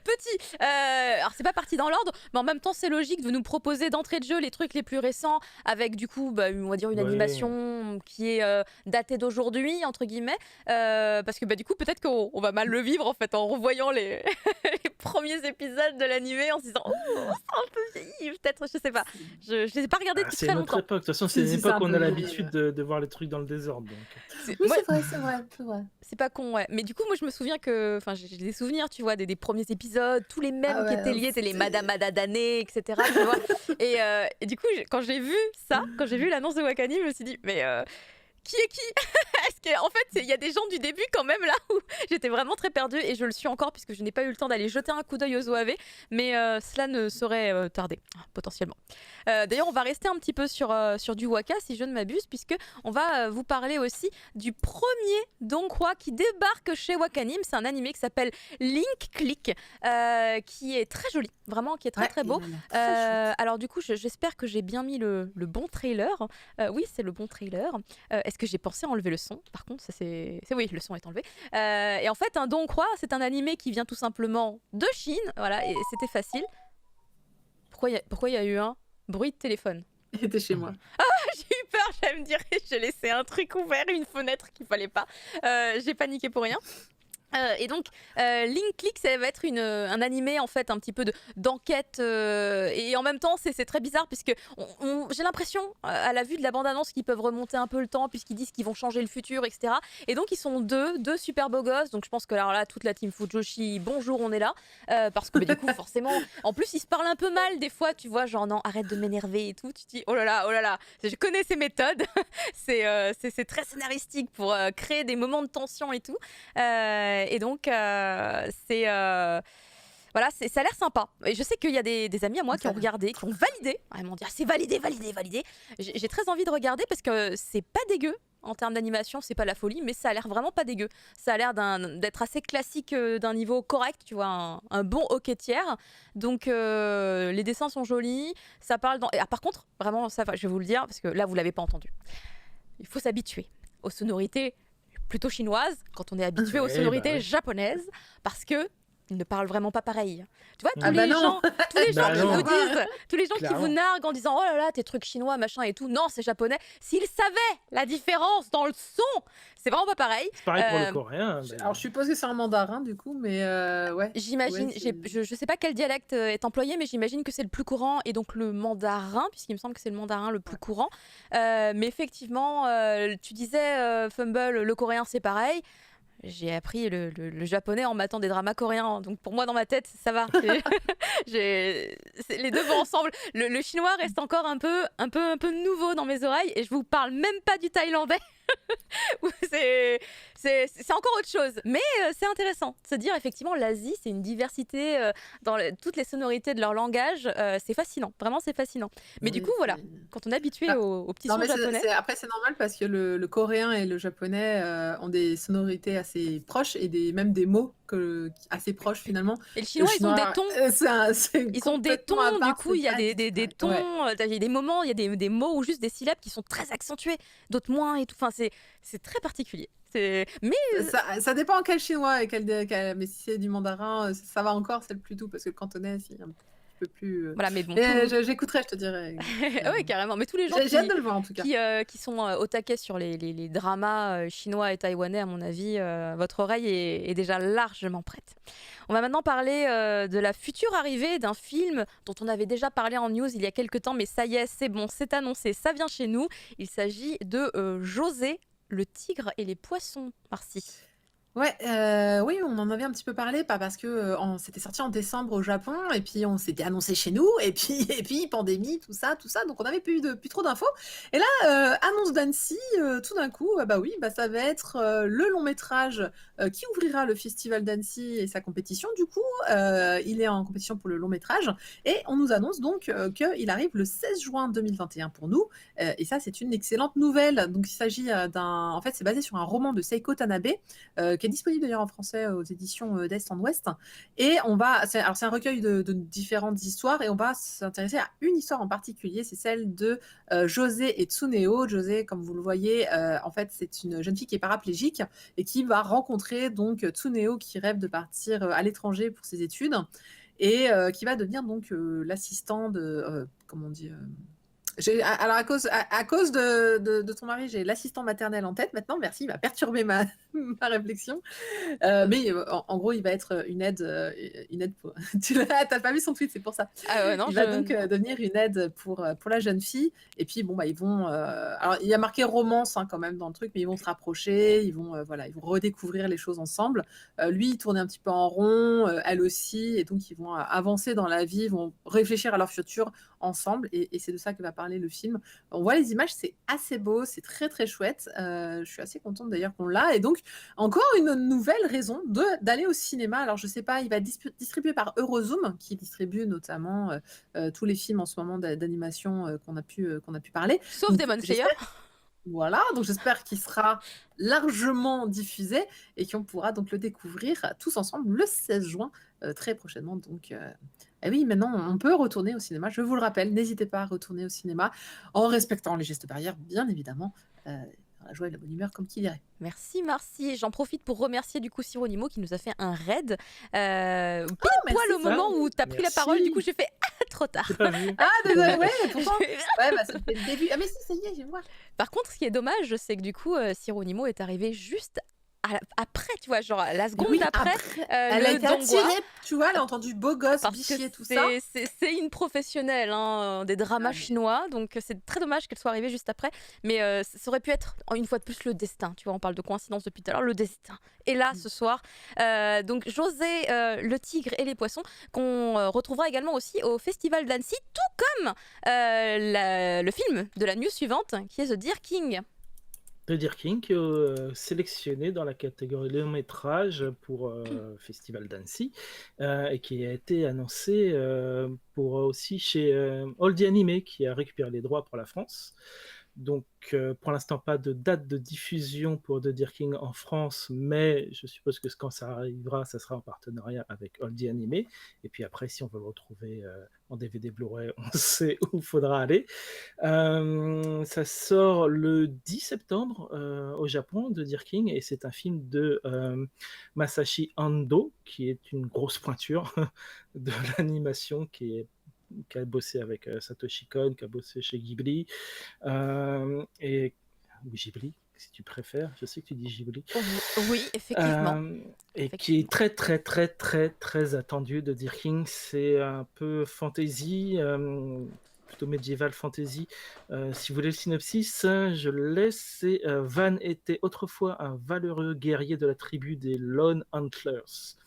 Petit. Alors c'est pas parti dans l'ordre, mais en même temps c'est logique de nous proposer d'entrée de jeu les trucs les plus récents avec du coup, on va dire une Ouais. animation version qui est datée d'aujourd'hui, entre guillemets, parce que du coup, peut-être qu'on va mal le vivre en fait en revoyant les, les premiers épisodes de l'animé en se disant, oh, c'est un peu vieilli, peut-être, je sais pas. Je ne les ai pas regardés depuis C'est très une autre longtemps. époque. De toute façon, c'est une C'est époque un où on peu a vieilli, l'habitude de voir les trucs dans le désordre. Donc. Oui, Moi, c'est vrai. c'est pas con, ouais. Mais du coup, moi, je me souviens que. Enfin, j'ai des souvenirs, tu vois, des premiers épisodes, tous les mêmes Ah qui ouais, étaient liés, c'était les Madame d'année, etc. Tu vois. Et du coup, quand j'ai vu ça, quand j'ai vu l'annonce de Wakanim, je me suis dit, mais qui est qui? Est-ce qu'en fait, il y a des gens du début quand même là où j'étais vraiment très perdue et je le suis encore puisque je n'ai pas eu le temps d'aller jeter un coup d'œil aux OAV, mais cela ne saurait tarder, potentiellement. D'ailleurs, on va rester un petit peu sur du Waka si je ne m'abuse, puisque on va vous parler aussi du premier Donghua qui débarque chez Wakanim. C'est un animé qui s'appelle Link Click, qui est très joli, vraiment, qui est très très beau. Alors du coup, j'espère que j'ai bien mis le bon trailer. Oui, c'est le bon trailer. Est-ce que j'ai pensé à enlever le son? Par contre, ça c'est oui, le son est enlevé. Et en fait, un Donghua, c'est un animé qui vient tout simplement de Chine, voilà, et c'était facile. Pourquoi il y a eu un bruit de téléphone? Il était chez moi. J'ai eu peur, j'allais me dire, j'ai laissé un truc ouvert, une fenêtre qu'il fallait pas. J'ai paniqué pour rien. Et donc, Link Click, ça va être un animé en fait un petit peu d'enquête et en même temps c'est très bizarre puisque j'ai l'impression à la vue de la bande-annonce qu'ils peuvent remonter un peu le temps puisqu'ils disent qu'ils vont changer le futur, etc. Et donc ils sont deux super beaux gosses, donc je pense que alors là toute la team Fujoshi, bonjour, on est là, parce que du coup forcément, en plus ils se parlent un peu mal des fois, tu vois, genre non, arrête de m'énerver et tout, tu te dis oh là là, je connais ces méthodes, c'est très scénaristique pour créer des moments de tension et tout. Et donc, voilà, ça a l'air sympa. Et je sais qu'il y a des amis à moi qui ont regardé, qui ont validé. Ils m'ont dit, ah, c'est validé. J'ai très envie de regarder parce que c'est pas dégueu. En termes d'animation, c'est pas la folie, mais ça a l'air vraiment pas dégueu. Ça a l'air d'être assez classique, d'un niveau correct, tu vois, un bon hockey tiers. Donc, les dessins sont jolis. Ça parle dans... par contre, vraiment, ça, je vais vous le dire, parce que là, vous l'avez pas entendu. Il faut s'habituer aux sonorités plutôt chinoise quand on est habitué aux sonorités japonaises parce que ils ne parlent vraiment pas pareil. Tu vois, tous les gens qui vous disent, tous les gens qui vous narguent en disant oh là là, tes trucs chinois, machin et tout, non, c'est japonais. S'ils savaient la différence dans le son, c'est vraiment pas pareil. C'est pareil pour le coréen. Alors, je suppose que c'est en mandarin, du coup, mais ouais. J'imagine, Ouais, je sais pas quel dialecte est employé, mais j'imagine que c'est le plus courant et donc le mandarin, puisqu'il me semble que c'est le mandarin le plus courant. Mais effectivement, tu disais, Fumble, le coréen c'est pareil. J'ai appris le japonais en matant des dramas coréens, donc pour moi dans ma tête ça va. Les deux vont ensemble. Le chinois reste encore un peu nouveau dans mes oreilles et je vous parle même pas du thaïlandais. C'est encore autre chose, mais c'est intéressant de se dire effectivement l'Asie c'est une diversité dans toutes les sonorités de leur langage, c'est fascinant, vraiment c'est fascinant. Mais du coup voilà, quand on est habitué aux petits sons japonais. Après c'est normal parce que le coréen et le japonais ont des sonorités assez proches et même des mots assez proches finalement. Et le chinois, ils ont des tons. Ils ont des tons, du coup il y a des tons, il y a des moments, il y a des mots ou juste des syllabes qui sont très accentuées, d'autres moins et tout. Enfin c'est très particulier. Mais ça dépend en quel chinois et mais si c'est du mandarin, ça va encore, c'est le plus doux parce que le cantonais c'est un peu plus. Voilà, mais bon. J'écouterai, je te dirai. Oui, carrément. Mais tous les gens j'ai hâte de le voir en tout cas. Qui sont au taquet sur les dramas chinois et taïwanais, à mon avis, votre oreille est déjà largement prête. On va maintenant parler de la future arrivée d'un film dont on avait déjà parlé en news il y a quelques temps, mais ça y est, c'est bon, c'est annoncé, ça vient chez nous. Il s'agit de José, le tigre et les poissons, Marcy. Ouais, oui, on en avait un petit peu parlé, pas parce que c'était sorti en décembre au Japon, et puis on s'était annoncé chez nous, et puis pandémie, tout ça, donc on n'avait plus trop d'infos. Et là, annonce d'Annecy, tout d'un coup, oui, ça va être le long métrage qui ouvrira le festival d'Annecy et sa compétition. Du coup, il est en compétition pour le long métrage, et on nous annonce donc qu'il arrive le 16 juin 2021 pour nous, et ça c'est une excellente nouvelle. Donc il s'agit en fait c'est basé sur un roman de Seiko Tanabe, qui est disponible d'ailleurs en français aux éditions d'Est en Ouest. Et c'est un recueil de différentes histoires et on va s'intéresser à une histoire en particulier, c'est celle de José et Tsuneo. José, comme vous le voyez, en fait, c'est une jeune fille qui est paraplégique et qui va rencontrer donc Tsuneo qui rêve de partir à l'étranger pour ses études et qui va devenir donc l'assistant de, comment on dit, Alors à cause de ton mari, j'ai l'assistant maternel en tête maintenant. Merci, il va perturber ma, ma réflexion. Mais en gros, il va être une aide pour... T'as pas vu son tweet, c'est pour ça. Ah ouais, non, Il va donc devenir une aide pour la jeune fille. Et puis bon, bah, ils vont... Alors, il y a marqué romance quand même dans le truc, mais ils vont se rapprocher, ils vont, voilà, ils vont redécouvrir les choses ensemble. Lui, il tourne un petit peu en rond, elle aussi. Et donc, ils vont avancer dans la vie, ils vont réfléchir à leur futur ensemble. Et c'est de ça que va parler le film. On voit les images, c'est assez beau, c'est très très chouette. Je suis assez contente d'ailleurs qu'on l'a. Et donc, encore une nouvelle raison d'aller au cinéma. Alors, je sais pas, il va distribuer par Eurozoom, qui distribue notamment tous les films en ce moment d'animation qu'on a pu parler. Sauf Donc, Demon Slayer. voilà, donc j'espère qu'il sera largement diffusé et qu'on pourra donc le découvrir tous ensemble le 16 juin, très prochainement. Donc, eh oui, maintenant, on peut retourner au cinéma. Je vous le rappelle, n'hésitez pas à retourner au cinéma en respectant les gestes barrières, bien évidemment. Dans la joie et la bonne humeur, comme qui dirait. Merci Marcy. J'en profite pour remercier du coup Sironimo qui nous a fait un raid. Pile merci, poil au moment où tu as pris la Merci. parole, du coup j'ai fait trop tard. J'ai pas vu. Ah, désolé, ouais, pourtant. Ouais, bah, c'était le début. Ah, mais si, ça y est, je vois. Par contre, ce qui est dommage, c'est que du coup Sironimo est arrivé juste après, tu vois, genre la seconde Oui, d'après. Elle a le été Donghua. attirée, tu vois, elle a entendu beau gosse, Parce bichier, que tout ça. c'est une professionnelle des dramas Ah, mais- chinois, donc c'est très dommage qu'elle soit arrivée juste après. Mais ça aurait pu être, une fois de plus, le destin. Tu vois, on parle de coïncidence depuis tout à l'heure, le destin. Et là, ce soir, donc José, le tigre et les poissons, qu'on retrouvera également aussi au Festival d'Annecy, tout comme le film de la news suivante, qui est The Deer King. De Deer King, qui est sélectionné dans la catégorie long métrage pour Festival d'Annecy et qui a été annoncé pour aussi chez Oldie Animé qui a récupéré les droits pour la France. Donc pour l'instant pas de date de diffusion pour The Deer King en France, mais je suppose que quand ça arrivera, ça sera en partenariat avec Oldie Animé. Et puis après, si on veut le retrouver en DVD Blu-ray, on sait où il faudra aller. Ça sort le 10 septembre au Japon, The Deer King, et c'est un film de Masashi Ando, qui est une grosse pointure de l'animation, qui a bossé avec Satoshi Kon, qui a bossé chez Ghibli, ou Ghibli, si tu préfères. Je sais que tu dis Ghibli. Oui, effectivement. Et qui est très très très très très attendu de Deer King. C'est un peu fantasy, plutôt médiéval fantasy. Si vous voulez le synopsis, je le laisse. Van était autrefois un valeureux guerrier de la tribu des Lone Antlers,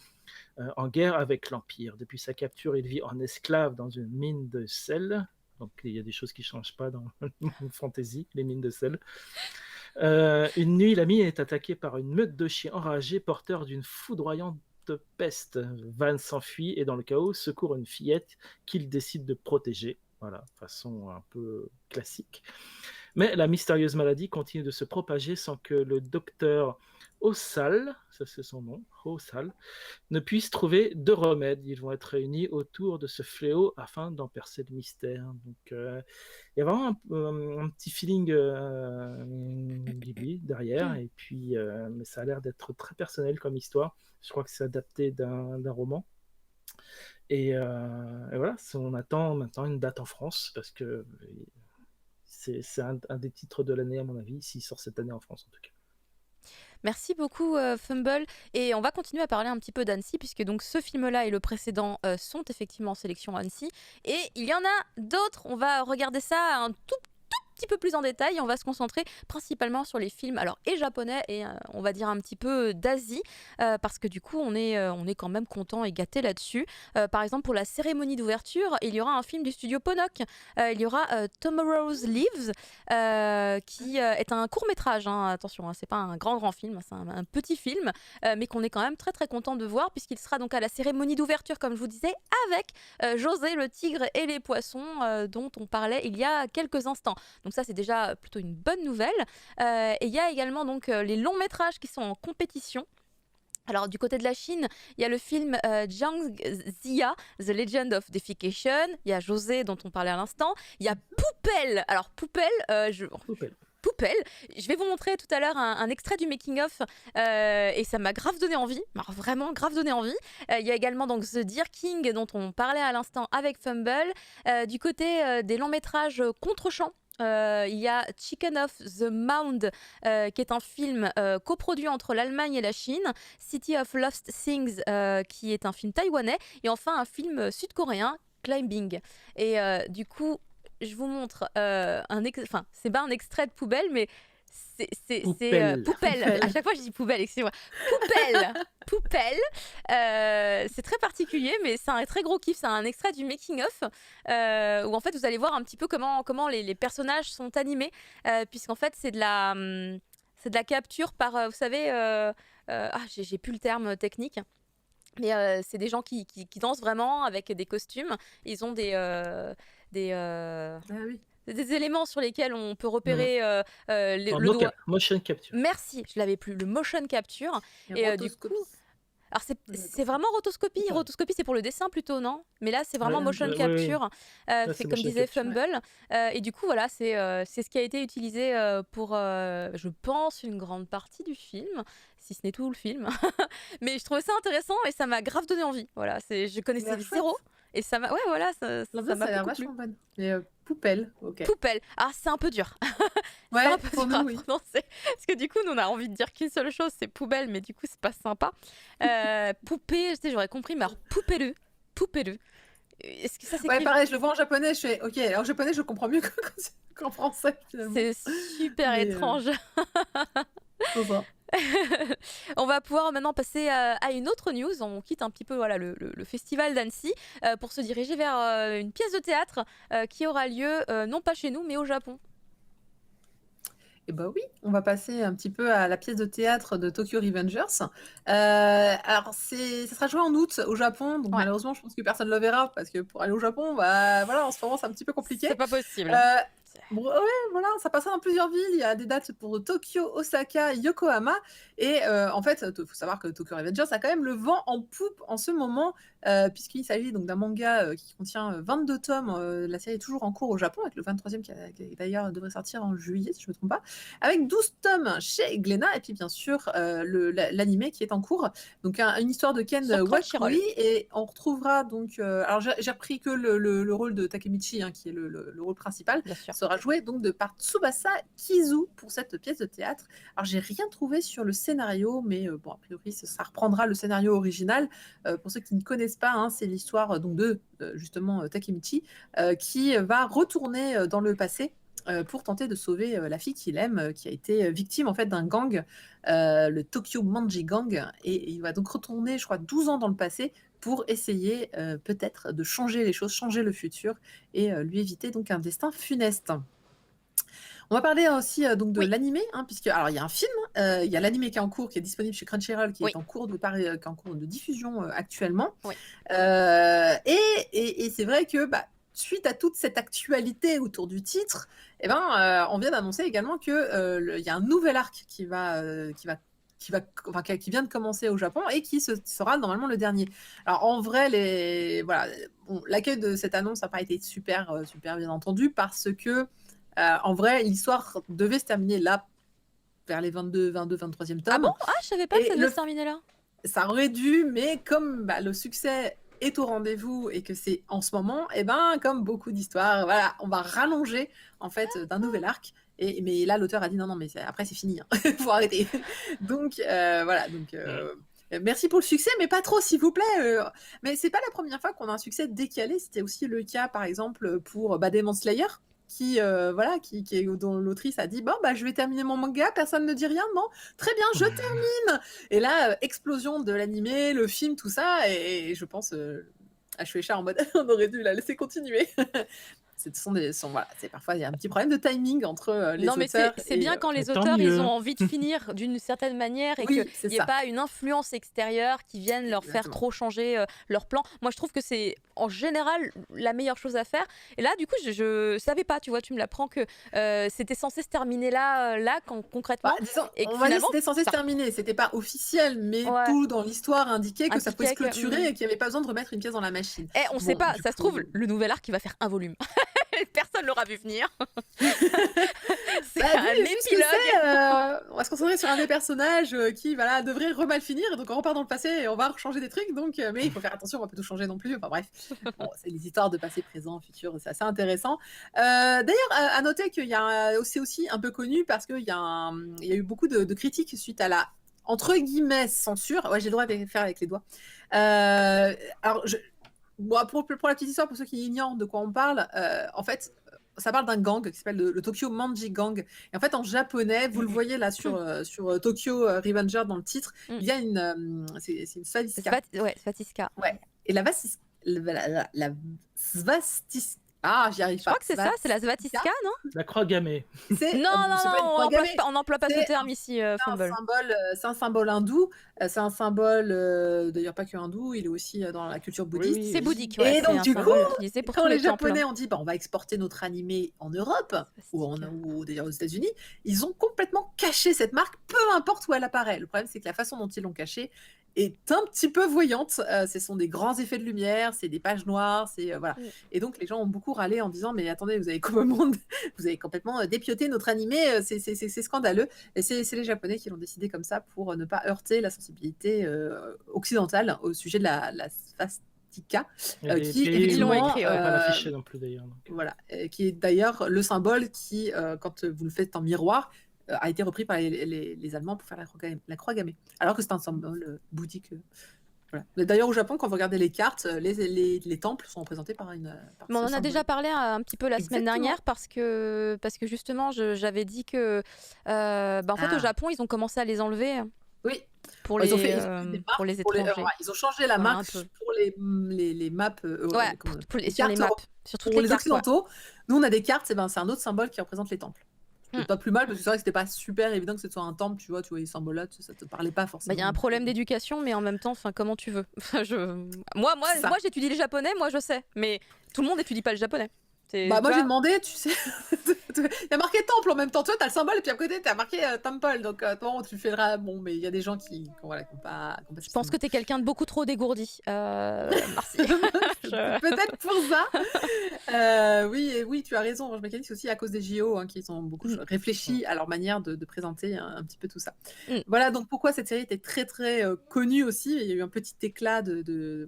en guerre avec l'Empire. Depuis sa capture, il vit en esclave dans une mine de sel. Donc il y a des choses qui ne changent pas dans le monde fantasy, les mines de sel. Une nuit, la mine est attaquée par une meute de chiens enragés porteurs d'une foudroyante peste. Van s'enfuit et dans le chaos secourt une fillette qu'il décide de protéger. Voilà, façon un peu classique. Mais la mystérieuse maladie continue de se propager sans que le docteur Ossal, ça c'est son nom, Ossal, ne puisse trouver de remède. Ils vont être réunis autour de ce fléau afin d'en percer le mystère. Donc il y a vraiment un petit feeling Ghibli derrière, et puis mais ça a l'air d'être très personnel comme histoire. Je crois que c'est adapté d'un roman. Et voilà, on attend maintenant une date en France parce que c'est un des titres de l'année à mon avis, s'il sort cette année en France en tout cas. Merci beaucoup Fumble, et on va continuer à parler un petit peu d'Annecy puisque donc ce film-là et le précédent sont effectivement en sélection Annecy, et il y en a d'autres. On va regarder ça un tout petit peu plus en détail. On va se concentrer principalement sur les films et japonais et on va dire un petit peu d'Asie parce que du coup on est quand même content et gâté là-dessus. Par exemple pour la cérémonie d'ouverture, il y aura un film du studio Ponok. Il y aura Tomorrow's Leaves qui est un court-métrage, attention, c'est pas un grand film, c'est un petit film mais qu'on est quand même très très content de voir puisqu'il sera donc à la cérémonie d'ouverture comme je vous disais avec José le tigre et les poissons dont on parlait il y a quelques instants. Donc ça, c'est déjà plutôt une bonne nouvelle. Et il y a également donc les longs métrages qui sont en compétition. Alors du côté de la Chine, il y a le film Jiang Ziya, The Legend of Defecation. Il y a José dont on parlait à l'instant. Il y a Poupelle. Alors Poupelle, Poupelle. Poupelle. Je vais vous montrer tout à l'heure un extrait du making-of et ça m'a grave donné envie, alors vraiment grave donné envie. Il y a également donc The Deer King dont on parlait à l'instant avec Fumble. Du côté des longs métrages contre-champ, il y a Chicken of the Mound qui est un film coproduit entre l'Allemagne et la Chine, City of Lost Things qui est un film taïwanais et enfin un film sud-coréen, Climbing. Et du coup je vous montre enfin c'est pas un extrait de Poubelle mais c'est Poupelle. À chaque fois je dis Poubelle, excusez-moi. Poupelle. C'est très particulier mais c'est un très gros kiff. C'est un extrait du making of où en fait vous allez voir un petit peu comment les personnages sont animés puisqu'en fait c'est de la capture par vous savez j'ai plus le terme technique. Mais c'est des gens qui dansent vraiment avec des costumes. Ils ont des éléments sur lesquels on peut repérer le doigt. Motion capture. Merci, je l'avais plus. Le motion capture. Et du coup, alors c'est vraiment rotoscopie. Rotoscopie, c'est pour le dessin plutôt, non? Mais là, c'est vraiment motion capture. C'est comme disait Fumble. Et du coup, voilà, c'est ce qui a été utilisé pour, je pense, une grande partie du film, si ce n'est tout le film. Mais je trouvais ça intéressant et ça m'a grave donné envie. Voilà, je connaissais zéro. Et ça m'a, ça m'a beaucoup plu. Bonne. Mais Poupelle, ok. Poupelle. Ah, c'est un peu dur. Ouais, c'est un peu pour dur à nous, oui. prononcer. Parce que du coup, nous, on a envie de dire qu'une seule chose, c'est poubelle, mais du coup, c'est pas sympa. Poupée, je sais, j'aurais compris, mais alors poupelu. Est-ce que ça s'écrit? Ouais, pareil, je le vois en japonais, je fais ok. Alors, en japonais, je comprends mieux qu'en français, finalement. C'est super étrange. C'est ça. On va pouvoir maintenant passer à une autre news. On quitte un petit peu le festival d'Annecy pour se diriger vers une pièce de théâtre qui aura lieu non pas chez nous mais au Japon. Et bah oui, on va passer un petit peu à la pièce de théâtre de Tokyo Revengers. Alors, ça sera joué en août au Japon, donc malheureusement, je pense que personne ne le verra parce que pour aller au Japon, bah voilà, en ce moment, c'est un petit peu compliqué. C'est pas possible. Bon, ouais, voilà, ça passera dans plusieurs villes. Il y a des dates pour Tokyo, Osaka, Yokohama. Et en fait, il faut savoir que Tokyo Revengers a quand même le vent en poupe en ce moment, puisqu'il s'agit donc d'un manga qui contient 22 tomes. La série est toujours en cours au Japon, avec le 23e qui d'ailleurs devrait sortir en juillet, si je ne me trompe pas, avec 12 tomes chez Glénat, et puis bien sûr l'animé qui est en cours. Donc une histoire de Ken Wakui, et on retrouvera donc... alors j'ai repris que le rôle de Takemichi, qui est le rôle principal, sera joué donc par Tsubasa Kizu pour cette pièce de théâtre. Alors j'ai rien trouvé sur le scénario, mais bon, a priori ça reprendra le scénario original. Pour ceux qui ne connaissent pas, c'est l'histoire donc de justement Takemichi qui va retourner dans le passé pour tenter de sauver la fille qu'il aime, qui a été victime en fait d'un gang, le Tokyo Manji Gang, et il va donc retourner, je crois, 12 ans dans le passé pour essayer peut-être de changer les choses, changer le futur, et lui éviter donc un destin funeste. On va parler aussi donc de l'animé, puisque alors il y a un film, il y a l'animé qui est en cours, qui est disponible chez Crunchyroll, qui est en cours de diffusion actuellement. Et c'est vrai que suite à toute cette actualité autour du titre, on vient d'annoncer également que il y a un nouvel arc qui vient de commencer au Japon et qui sera normalement le dernier. Alors en vrai, l'accueil de cette annonce n'a pas été super bien entendu, parce que en vrai, l'histoire devait se terminer là, vers les 23e tomes. Ah bon? Ah, je savais pas que ça devait se terminer là. Ça aurait dû, mais comme le succès est au rendez-vous et que c'est en ce moment, comme beaucoup d'histoires, voilà, on va rallonger en fait d'un nouvel arc. Mais là, l'auteur a dit non, mais après c'est fini, faut arrêter. Donc voilà, merci pour le succès, mais pas trop, s'il vous plaît. Mais c'est pas la première fois qu'on a un succès décalé. C'était aussi le cas, par exemple, pour Demon Slayer, dont l'autrice a dit je vais terminer mon manga, personne ne dit rien, non, très bien, je termine. Et là, explosion de l'animé, le film, tout ça, et je pense à Shueisha en mode on aurait dû la laisser continuer. Parfois il y a un petit problème de timing entre les auteurs. Non, mais c'est bien quand les auteurs ils ont envie de finir d'une certaine manière et qu'il n'y ait pas une influence extérieure qui vienne leur faire trop changer leur plan. Moi je trouve que c'est en général la meilleure chose à faire. Et là du coup je savais pas, tu vois, tu me l'apprends que c'était censé se terminer là concrètement. C'était censé se terminer, c'était pas officiel, mais tout dans l'histoire indiquait que ça pouvait se clôturer et qu'il n'y avait pas besoin de remettre une pièce dans la machine. On sait pas, ça se trouve le nouvel arc il va faire un volume. Personne l'aura vu venir. C'est Bah, un vu ce que épilogue. c'est, on va se concentrer sur un des personnages qui voilà, devrait mal finir, et donc on repart dans le passé et on va changer des trucs, donc, mais il faut faire attention, on va pas tout changer non plus, enfin bref. Bon, c'est les histoires de passé, présent, futur, c'est assez intéressant. D'ailleurs, à noter qu'il y a c'est aussi un peu connu parce qu'il y il y a eu beaucoup de critiques suite à la, entre guillemets, censure. Ouais, j'ai le droit de faire avec les doigts. Alors, bon, pour la petite histoire, pour ceux qui ignorent de quoi on parle, en fait, ça parle d'un gang qui s'appelle le Tokyo Manji Gang. Et en fait, en japonais, vous le voyez là sur Tokyo Revenger dans le titre, il y a c'est une svastika. Ouais, Svastika. Ouais. Et la svastika. Ah, j'y arrive Je pas. crois que c'est ça, c'est la Svastika, non? La croix gammée. Non, C'est non, pas une croix gammée. on n'emploie pas ce C'est terme ici, Fumble. C'est un symbole hindou. C'est un symbole, d'ailleurs pas que hindou, il est aussi dans la culture bouddhiste. Oui, C'est oui. bouddhique, Et ouais, donc, c'est un du symbole coup, utilisé pour quand tous les les temples. Japonais ont dit bah, on va exporter notre animé en Europe ou d'ailleurs aux États-Unis, ils ont complètement caché cette marque, peu importe où elle apparaît. Le problème, c'est que la façon dont ils l'ont cachée est un petit peu voyante. Ce sont des grands effets de lumière, c'est des pages noires, c'est voilà. Et donc les gens ont beaucoup râlé en disant mais attendez, vous avez vous avez complètement dépioté notre animé, c'est scandaleux. Et c'est les Japonais qui l'ont décidé comme ça pour ne pas heurter la sensibilité occidentale au sujet de la svastika, Et qui pays ils l'ont où on écrit, peut ouais. pas l'afficher non plus d'ailleurs. donc. voilà, qui est d'ailleurs le symbole qui, quand vous le faites en miroir, a été repris par les Allemands pour faire la croix gammée. Alors que c'est un symbole bouddhique. Voilà. D'ailleurs, au Japon, quand vous regardez les cartes, les temples sont représentés par une. Par Mais on ce en a symbole. déjà parlé un petit peu la semaine Exactement. dernière parce que justement j'avais dit que en fait au Japon ils ont commencé à les enlever Oui. pour Ils ont les fait des marques pour les étrangers. ils ont changé la Voilà, marque un peu. pour les maps. Ouais, sur les cartes maps, sur toutes pour les les cartes. Ouais. occidentaux. Nous, on a des cartes, c'est un autre symbole qui représente les temples. C'est Hmm. pas plus mal parce que c'est vrai que c'était pas super évident que ce soit un temple, tu vois les symboles là, ça te parlait pas forcément. Il y a un problème d'éducation, mais en même temps, comment tu veux. Moi C'est ça. j'étudie le japonais, moi je sais, mais tout le monde n'étudie pas le japonais. Bah, moi j'ai demandé, tu sais, il y a marqué temple en même temps, tu vois, t'as le symbole et puis à côté t'as marqué temple, donc bon, tu fais bon, mais il y a des gens qui ont pas. Je pense que t'es quelqu'un de beaucoup trop dégourdi. Merci. Peut-être pour ça. Oui, tu as raison. Orange Mécanique, c'est aussi à cause des JO qui ont beaucoup réfléchi à leur manière de présenter un petit peu tout ça. Voilà, donc pourquoi cette série était très très connue aussi. Il y a eu un petit éclat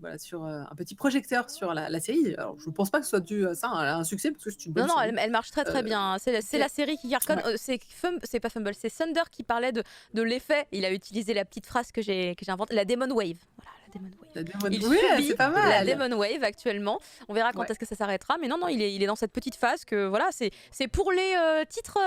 voilà, sur un petit projecteur sur la série. Alors je ne pense pas que ce soit dû à ça, elle a un succès parce que c'est une bonne Non, série. elle marche très très bien. C'est la série qui cartonne. Ouais. C'est pas Fumble, c'est Thunder qui parlait de l'effet. Il a utilisé la petite phrase que j'ai inventée, la Demon Wave. Voilà, la Demon Wave. La Demon Il Wave, subit c'est pas mal. la Demon Wave actuellement. On verra quand Ouais. est-ce que ça s'arrêtera. Mais non, il est dans cette petite phase que voilà, c'est pour les titres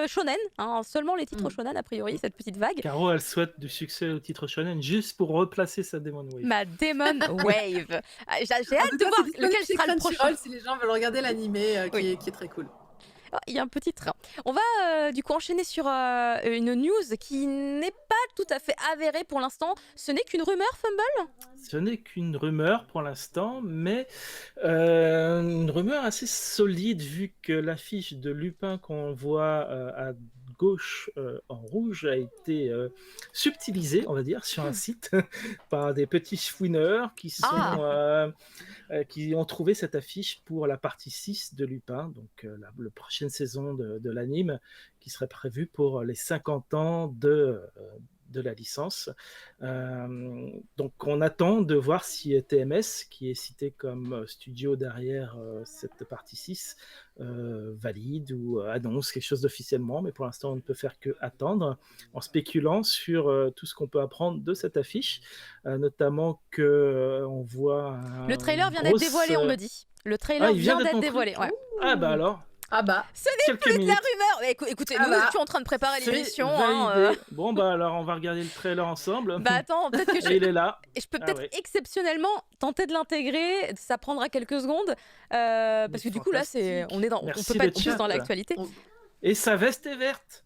shonen, seulement les titres shonen a priori, cette petite vague. Caro, elle souhaite du succès au titre shonen juste pour replacer sa Demon Wave. Ma Demon Wave. J'ai En hâte tout de cas, voir c'est lequel disponible sera chez le prochain. Crunchyroll si les gens veulent regarder l'animé Oui. qui est très cool. Oh, il y a un petit train. On va du coup enchaîner sur une news qui n'est pas tout à fait avérée pour l'instant. Ce n'est qu'une rumeur, Fumble. Ce n'est qu'une rumeur pour l'instant, mais une rumeur assez solide vu que l'affiche de Lupin qu'on voit à gauche en rouge a été subtilisée, on va dire, sur un site par des petits chouineurs qui ont trouvé cette affiche pour la partie 6 de Lupin, donc la prochaine saison de l'anime qui serait prévue pour les 50 ans de la licence. Donc on attend de voir si TMS, qui est cité comme studio derrière cette partie 6, valide ou annonce quelque chose d'officiellement, mais pour l'instant on ne peut faire que attendre en spéculant sur tout ce qu'on peut apprendre de cette affiche, notamment qu'on voit le trailer vient d'être dévoilé, on me dit. Le trailer vient d'être dévoilé. Ouais. Ah bah alors. Ah bah. Ce n'est plus de la rumeur. Mais écoutez, nous étions en train de préparer l'émission. Bon bah alors on va regarder le trailer ensemble. Bah attends, peut-être que il est là. Je peux peut-être exceptionnellement tenter de l'intégrer. Ça prendra quelques secondes parce que du coup là, on peut pas être plus dans l'actualité. Et sa veste est verte.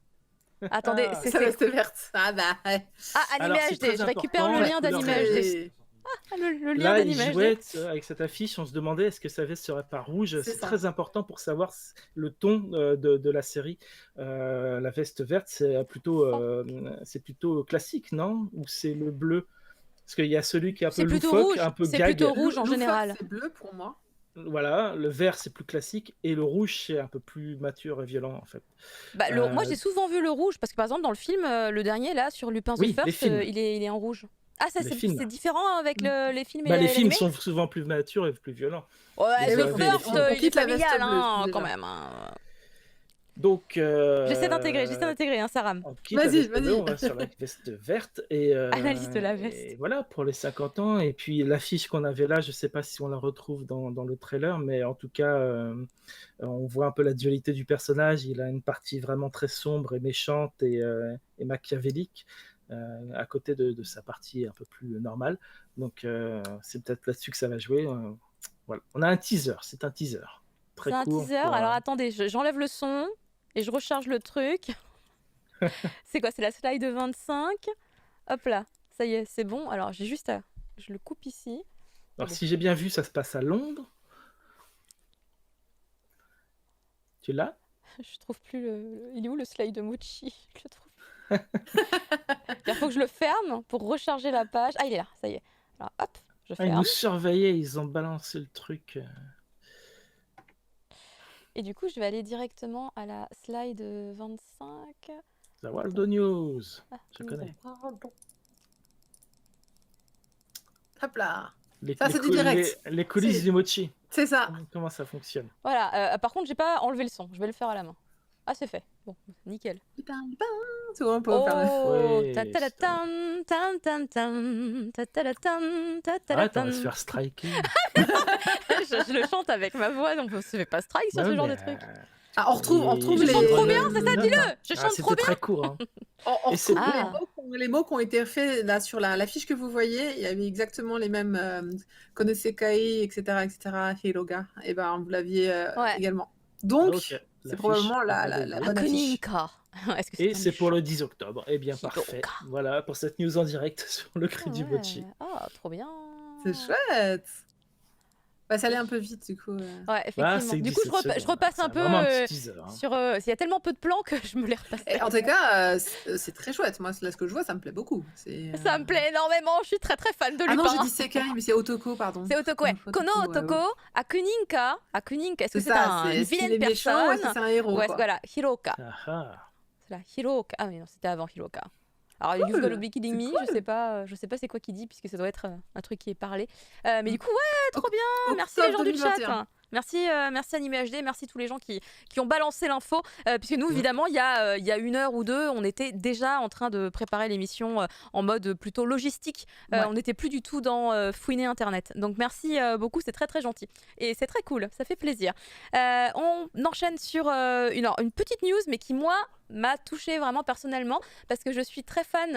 Attendez, sa veste est verte. Ah bah. Ouais. Animé HD. Je récupère le lien d'Animé HD. Le lien là, d'Animé il jouait HD. avec cette affiche, on se demandait est-ce que sa veste serait pas rouge. C'est ça. très important pour savoir le ton de la série. La veste verte, c'est plutôt classique, non? Ou c'est le bleu? Parce qu'il y a celui qui est un peu loufoque, un peu gag. C'est plutôt rouge en général. C'est bleu pour moi. Voilà, le vert c'est plus classique et le rouge c'est un peu plus mature et violent en fait. Bah, moi, Euh, j'ai souvent vu le rouge parce que par exemple, dans le film, le dernier là, sur Lupin the Oui, les First, films. il est en rouge. Ah, ça, Les c'est films. différent avec les films et Bah, les films l'animé. sont souvent plus matures et plus violents. Ouais, Les The OAV et les First, films. On il est quitte la veste familial, bleue, hein, déjà. quand même. Hein. Donc, J'essaie d'intégrer, hein, Saram. on quitte la Vas-y, veste bleue, vas-y. on va sur la veste verte et, Analyse de la veste. et voilà pour les 50 ans. Et puis l'affiche qu'on avait là, je sais pas si on la retrouve dans le trailer, mais en tout cas, on voit un peu la dualité du personnage. Il a une partie vraiment très sombre et méchante et machiavélique à côté de sa partie un peu plus normale. Donc c'est peut-être là-dessus que ça va jouer. Voilà. On a un teaser, c'est un teaser. Très C'est un court teaser. pour, Alors attendez, j'enlève le son et je recharge le truc. C'est quoi? C'est la slide 25. Hop là, ça y est, c'est bon. Alors j'ai juste à... Je le coupe ici. Alors, si j'ai bien vu, ça se passe à Londres. Tu l'as? Je trouve plus le... Il est où le slide de Mochi? Je le trouve. Il faut que je le ferme pour recharger la page. Ah, il est là, ça y est. Alors hop, je Ah, ils ferme. nous surveillaient, ils ont balancé le truc. Et du coup, je vais aller directement à la slide 25. The Waldo News. Ah, Je connais. Hop là. Les, Ça, les c'est du cou- direct. les coulisses C'est- du mochi. C'est ça. Comment ça fonctionne? Voilà, par contre, j'ai pas enlevé le son. Je vais le faire à la main. Ah, c'est fait. Bon, nickel. C'est bon, on peut en faire le- Oh, Ouais, ta-ta-la-tam, tam, tam, tam, ta-ta-la-tam, Arrête, on ta-ta-la-tam. va se faire striker. Je le chante avec ma voix, donc on se fait pas strike sur Ouais, ce genre de mais, truc. Ah, on retrouve Je les... chante trop bien, c'est ça, Non, dis-le. non. Je Ah, chante trop c'était bien. très court. Hein. On Et c'est- retrouve les mots qui ont été faits là sur l'affiche que vous voyez. Il y avait exactement les mêmes Konosekai, etc., etc., Hiroga. Et ben, vous l'aviez Ouais. également. Donc, Ok, c'est l'affiche probablement est la validée. bonne affiche. Akuninka. Est-ce que Et un c'est pour méchant? le 10 octobre. Eh bien, Hiroka. parfait. Voilà pour cette news en direct sur le cri du Ouais. mochi. Ah, trop bien. C'est chouette. Bah, ça allait un peu vite, du coup. Ouais, effectivement. c'est Du coup, 17 secondes, je repasse c'est un peu vraiment un petit teaser. Hein. sur. Il y a tellement peu de plans que je me les repasse. Et en tout cas, c'est très chouette. Moi, là, ce que je vois, ça me plaît beaucoup. Ça me plaît énormément. Je suis très très fan de Ah Lupin. non, j'ai dit Sekai, mais c'est Otoko, pardon. C'est Otoko, ouais. Kono ouais, Otoko, ouais. Akuninka. Akuninka, est-ce que C'est c'est ça, une est-ce qu'il vilaine est méchant ou est-ce personne? que c'est un héros, Ouais, quoi. voilà, Hiroka. Ah, ah. C'est là, Hiroka. Ah, mais non, c'était avant Hiroka. Alors, Cool, You've Got to Be Kidding c'est Me, cool. je sais pas c'est quoi qui dit, puisque ça doit être un truc qui est parlé. Mais du coup, ouais, trop bien. Merci Octobre les gens du 2021. chat. Merci Animé HD, merci tous les gens qui ont balancé l'info. Puisque nous, évidemment, il y a 1 heure ou deux, on était déjà en train de préparer l'émission en mode plutôt logistique. Ouais. On n'était plus du tout dans fouiner Internet. Donc merci beaucoup, c'est très très gentil. Et c'est très cool, ça fait plaisir. On enchaîne sur une petite news, mais qui, moi, m'a touchée vraiment personnellement parce que je suis très fan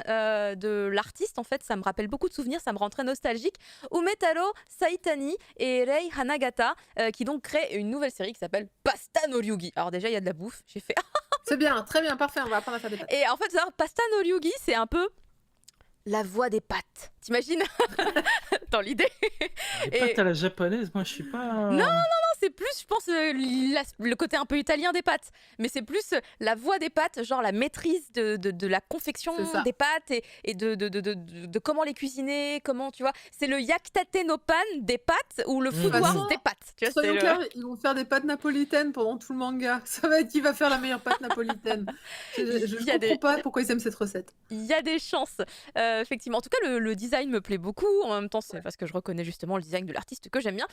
de l'artiste. En fait, ça me rappelle beaucoup de souvenirs, ça me rend très nostalgique. Umetaro Saitani et Rei Hanagata qui donc créent une nouvelle série qui s'appelle Pasta no Ryugi. Alors déjà, il y a de la bouffe. J'ai fait C'est bien, très bien, parfait. On va apprendre à faire des pâtes. et en fait, Pasta no Ryugi, c'est un peu la voix des pâtes. T'imagines dans l'idée? Les pâtes à la japonaise, moi je suis pas. Non, c'est plus, je pense, le côté un peu italien des pâtes. Mais c'est plus la voix des pâtes, genre la maîtrise de la confection C'est ça. des pâtes et de comment les cuisiner, comment, tu vois. C'est le yaktate no pan des pâtes ou le food Mmh. wars des pâtes. Tu vois, Soyons c'est le- clairs, ils vont faire des pâtes napolitaines pendant tout le manga. Ça va être qui va faire la meilleure pâte napolitaine. Je Il y a comprends des- pas pourquoi ils aiment cette recette. Il y a des chances, effectivement. En tout cas, le design me plaît beaucoup. En même temps, c'est parce que je reconnais justement le design de l'artiste que j'aime bien.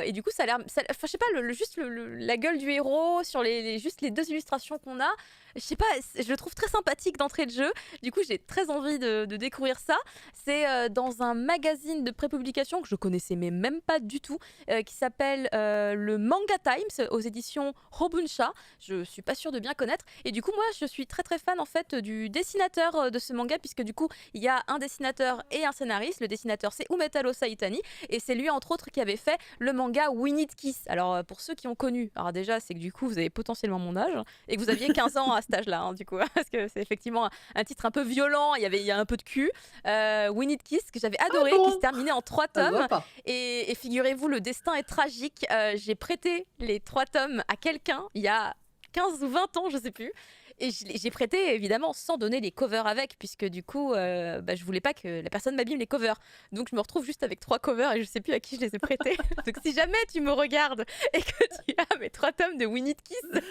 Et du coup, ça a l'air. Enfin, je sais pas, juste la gueule du héros sur juste les deux illustrations qu'on a. Je sais pas, je le trouve très sympathique d'entrée de jeu. Du coup, j'ai très envie de découvrir ça. C'est dans un magazine de prépublication que je connaissais mais même pas du tout, qui s'appelle le Manga Times aux éditions Hobunsha. Je suis pas sûre de bien connaître. Et du coup, moi, je suis très très fan en fait du dessinateur de ce manga, puisque du coup, il y a un dessinateur et un scénariste. Le dessinateur, c'est Umetaro Saitani, et c'est lui entre autres qui avait fait le manga We Need Kiss. Alors pour ceux qui ont connu, alors déjà, c'est que du coup, vous avez potentiellement mon âge et que vous aviez 15 ans à cet âge-là, hein, du coup, parce que c'est effectivement un titre un peu violent. Il y a un peu de cul. We Need Kiss que j'avais adoré, bon qui se terminait en 3 Ça se tomes. voit pas. Et figurez-vous, le destin est tragique. J'ai prêté les 3 tomes à quelqu'un il y a 15 ou 20 ans, je sais plus. Et j'ai prêté évidemment sans donner les covers avec, puisque du coup, je voulais pas que la personne m'abîme les covers. Donc je me retrouve juste avec 3 covers et je sais plus à qui je les ai prêtés. Donc si jamais tu me regardes et que tu as mes 3 tomes de Winnie the Kiss,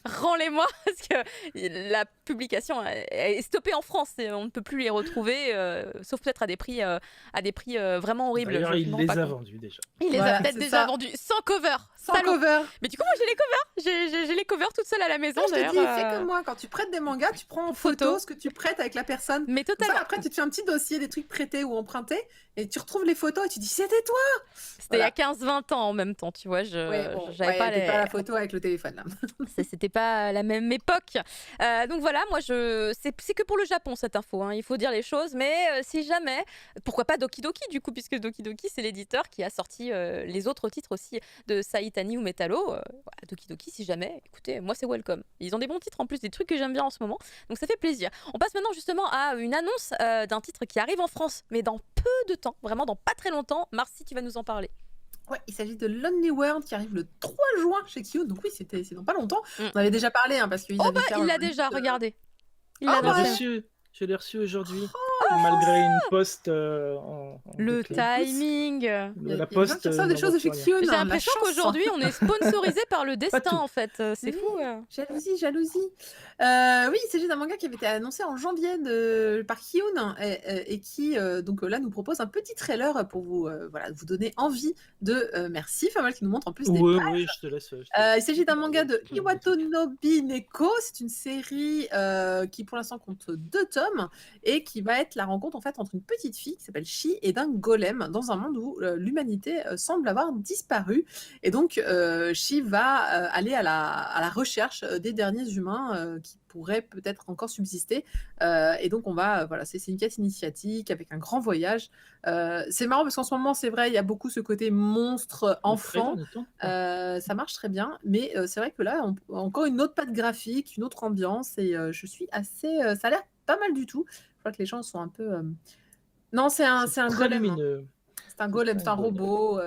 rends-les-moi parce que la publication est stoppée en France et on ne peut plus les retrouver, sauf peut-être à des prix vraiment horribles. D'ailleurs, il me rends les pas a compte. vendus déjà. Il les Voilà, a peut-être c'est déjà ça. vendus sans cover. Sans Salaud. cover. Mais du coup, moi j'ai les covers. J'ai les covers toute seule à la maison. Je te d'ailleurs, dis, fais comme moi, quand tu prêtes des mangas, tu prends en photo ce que tu prêtes avec la personne. Mais Comme ça, totalement. après, tu te fais un petit dossier des trucs prêtés ou empruntés et tu retrouves les photos et tu dis c'était toi. C'était Voilà. il y a 15-20 ans en même temps, tu vois. J'avais pas t'es pas la photo avec le téléphone là. C'était pas la même époque. Donc voilà, moi c'est que pour le Japon cette info, hein, il faut dire les choses. Mais si jamais, pourquoi pas Doki Doki du coup, puisque Doki Doki c'est l'éditeur qui a sorti les autres titres aussi de Saitani ou Metallo. Voilà, Doki Doki, si jamais, écoutez, moi c'est welcome. Ils ont des bons titres en plus, des trucs que j'aime bien en ce moment, donc ça fait plaisir. On passe maintenant justement à une annonce d'un titre qui arrive en France, mais dans peu de temps, vraiment dans pas très longtemps. Marcy, tu vas nous en parler. Ouais, il s'agit de Lonely World qui arrive le 3 juin chez Kyo. Donc oui, c'est dans pas longtemps. Mm. On avait déjà parlé parce qu'ils avaient fait Il un l'a release, déjà, regardez. Il Ah, l'a Je l'ai déjà. reçu. Je l'ai reçu aujourd'hui, malgré une poste en Le déclin. timing. Il y a La des gens poste qui reçoivent des choses de chez n'envoie plus rien. Kyo. J'ai l'impression qu'aujourd'hui, on est sponsorisé par le destin, tout. en fait. C'est Oui. fou. Jalousie. Oui, il s'agit d'un manga qui avait été annoncé en janvier par Kiyun et qui donc là nous propose un petit trailer pour vous vous donner envie de merci. Famal qui nous montre en plus des Oui, pages. oui, je te laisse. Il s'agit d'un manga de Iwatonobi Neko. C'est une série qui pour l'instant compte 2 tomes et qui va être la rencontre en fait entre une petite fille qui s'appelle Shi et d'un golem dans un monde où l'humanité semble avoir disparu. Et donc Shi va aller à la recherche des derniers humains qui pourraient peut-être encore subsister. Et donc on va c'est une quête initiatique avec un grand voyage. C'est marrant parce qu'en ce moment c'est vrai il y a beaucoup ce côté monstre enfant. Ça marche très bien, mais c'est vrai que là, encore une autre patte graphique, une autre ambiance, et je suis assez. Ça a l'air pas mal du tout. Je crois que les gens sont un peu. Non, c'est un très golem. lumineux. C'est un golem, c'est un golem. robot.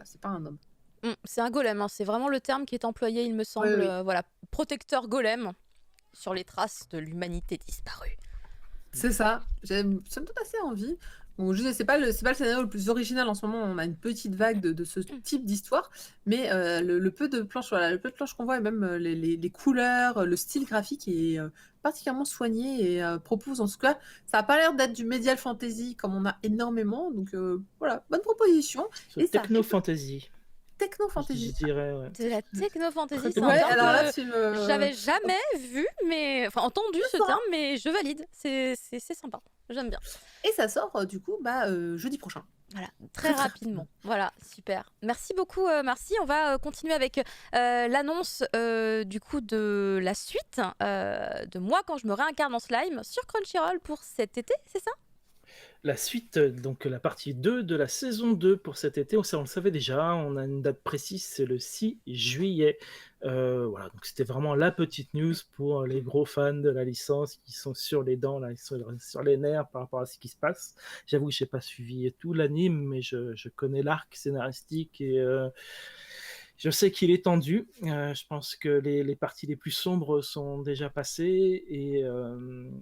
C'est pas un homme. C'est un golem, hein. C'est vraiment le terme qui est employé, il me semble. Oui. Voilà, protecteur golem sur les traces de l'humanité disparue. C'est ça. Ça me donne assez envie. Bon, je sais, c'est pas le scénario le plus original en ce moment. On a une petite vague de ce type d'histoire, mais le peu de planches, qu'on voit, et même les couleurs, le style graphique est particulièrement soigné et propose en tout cas, ça a pas l'air d'être du medial fantasy comme on a énormément. Donc voilà, bonne proposition. Et ça Techno arrive- fantasy. Techno fantasy. Je dirais, ouais. De la techno-fantasy, Très c'est un bien. Ouais, terme alors que là, tu me. j'avais jamais vu, entendu ce terme, mais je valide. C'est sympa, j'aime bien. Et ça sort du coup jeudi prochain. Voilà, très rapidement. Voilà, super. Merci beaucoup, Marcy. On va continuer avec l'annonce du coup de la suite de Moi quand je me réincarne en slime sur Crunchyroll pour cet été, c'est ça? La suite, donc la partie 2 de la saison 2 pour cet été, on le savait déjà, on a une date précise, c'est le 6 juillet. Voilà, donc c'était vraiment la petite news pour les gros fans de la licence qui sont sur les dents, là, ils sont sur les nerfs par rapport à ce qui se passe. J'avoue que je n'ai pas suivi tout l'anime, mais je connais l'arc scénaristique et je sais qu'il est tendu. Je pense que les parties les plus sombres sont déjà passées et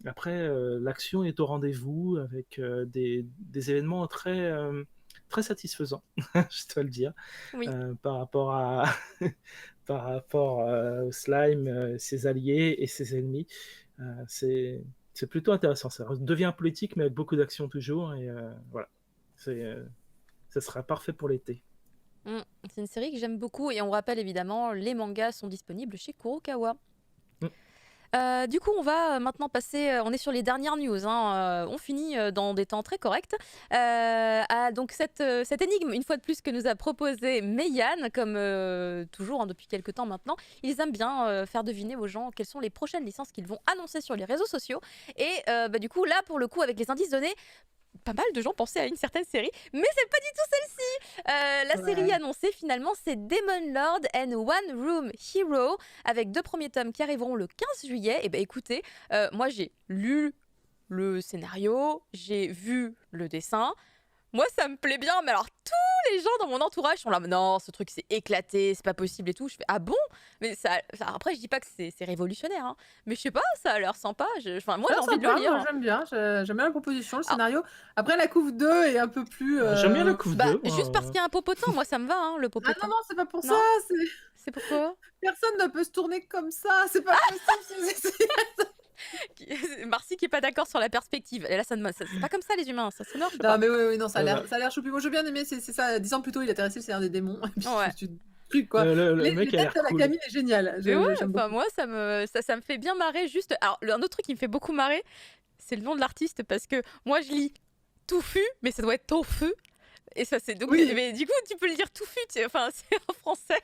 après, l'action est au rendez-vous avec des événements très, très satisfaisants, je dois le dire, Oui. par rapport au slime, ses alliés et ses ennemis. C'est plutôt intéressant. Ça devient politique, mais avec beaucoup d'action toujours. Et voilà, ça sera parfait pour l'été. C'est une série que j'aime beaucoup et on rappelle évidemment, les mangas sont disponibles chez Kurokawa. Du coup, on va maintenant passer, on est sur les dernières news, hein, on finit dans des temps très corrects. Donc cette énigme, une fois de plus, que nous a proposé Meian, comme toujours hein, depuis quelques temps maintenant, ils aiment bien faire deviner aux gens quelles sont les prochaines licences qu'ils vont annoncer sur les réseaux sociaux. Et du coup, là, pour le coup, avec les indices donnés, pas mal de gens pensaient à une certaine série, mais c'est pas du tout celle-ci. La série annoncée finalement, c'est Demon Lord and One Room Hero, avec 2 premiers tomes qui arriveront le 15 juillet. Et écoutez, moi j'ai lu le scénario, j'ai vu le dessin. moi ça me plaît bien, mais alors tous les gens dans mon entourage sont là, non, ce truc c'est éclaté, c'est pas possible et tout. Je fais, ah bon? Mais après, je dis pas que c'est révolutionnaire, hein, mais je sais pas, ça a l'air sympa. Enfin, moi Ça a j'ai l'air envie de le sympa, lire, moi hein. j'aime bien la proposition, le Alors, scénario. Après, la couve 2 est un peu plus. J'aime bien la couve bah, 2. juste parce qu'il y a un popotin, moi ça me va, hein, le Ah non, popotin. non, c'est pas pour ça. Non, c'est- c'est pourquoi? Personne ne peut se tourner comme ça. C'est pas possible. Marcy qui est pas d'accord sur la perspective. Et là, c'est pas comme ça les humains, ça se marche Non, pas. mais oui, non, ça a Voilà. l'air choupi. Moi, j'ai bien aimé. C'est ça. 10 ans plus tôt, il intéressait le Seigneur des démons. Et puis, Ouais. c'est truc quoi. Le Les mec a têtes l'air à la cool. Camille est géniale. Mais ouais, J'aime enfin beaucoup. moi ça me fait bien marrer juste. Alors un autre truc qui me fait beaucoup marrer, c'est le nom de l'artiste parce que moi je lis touffu, mais ça doit être tofu. Et ça c'est donc Oui. mais du coup tu peux le dire touffu, enfin c'est en français.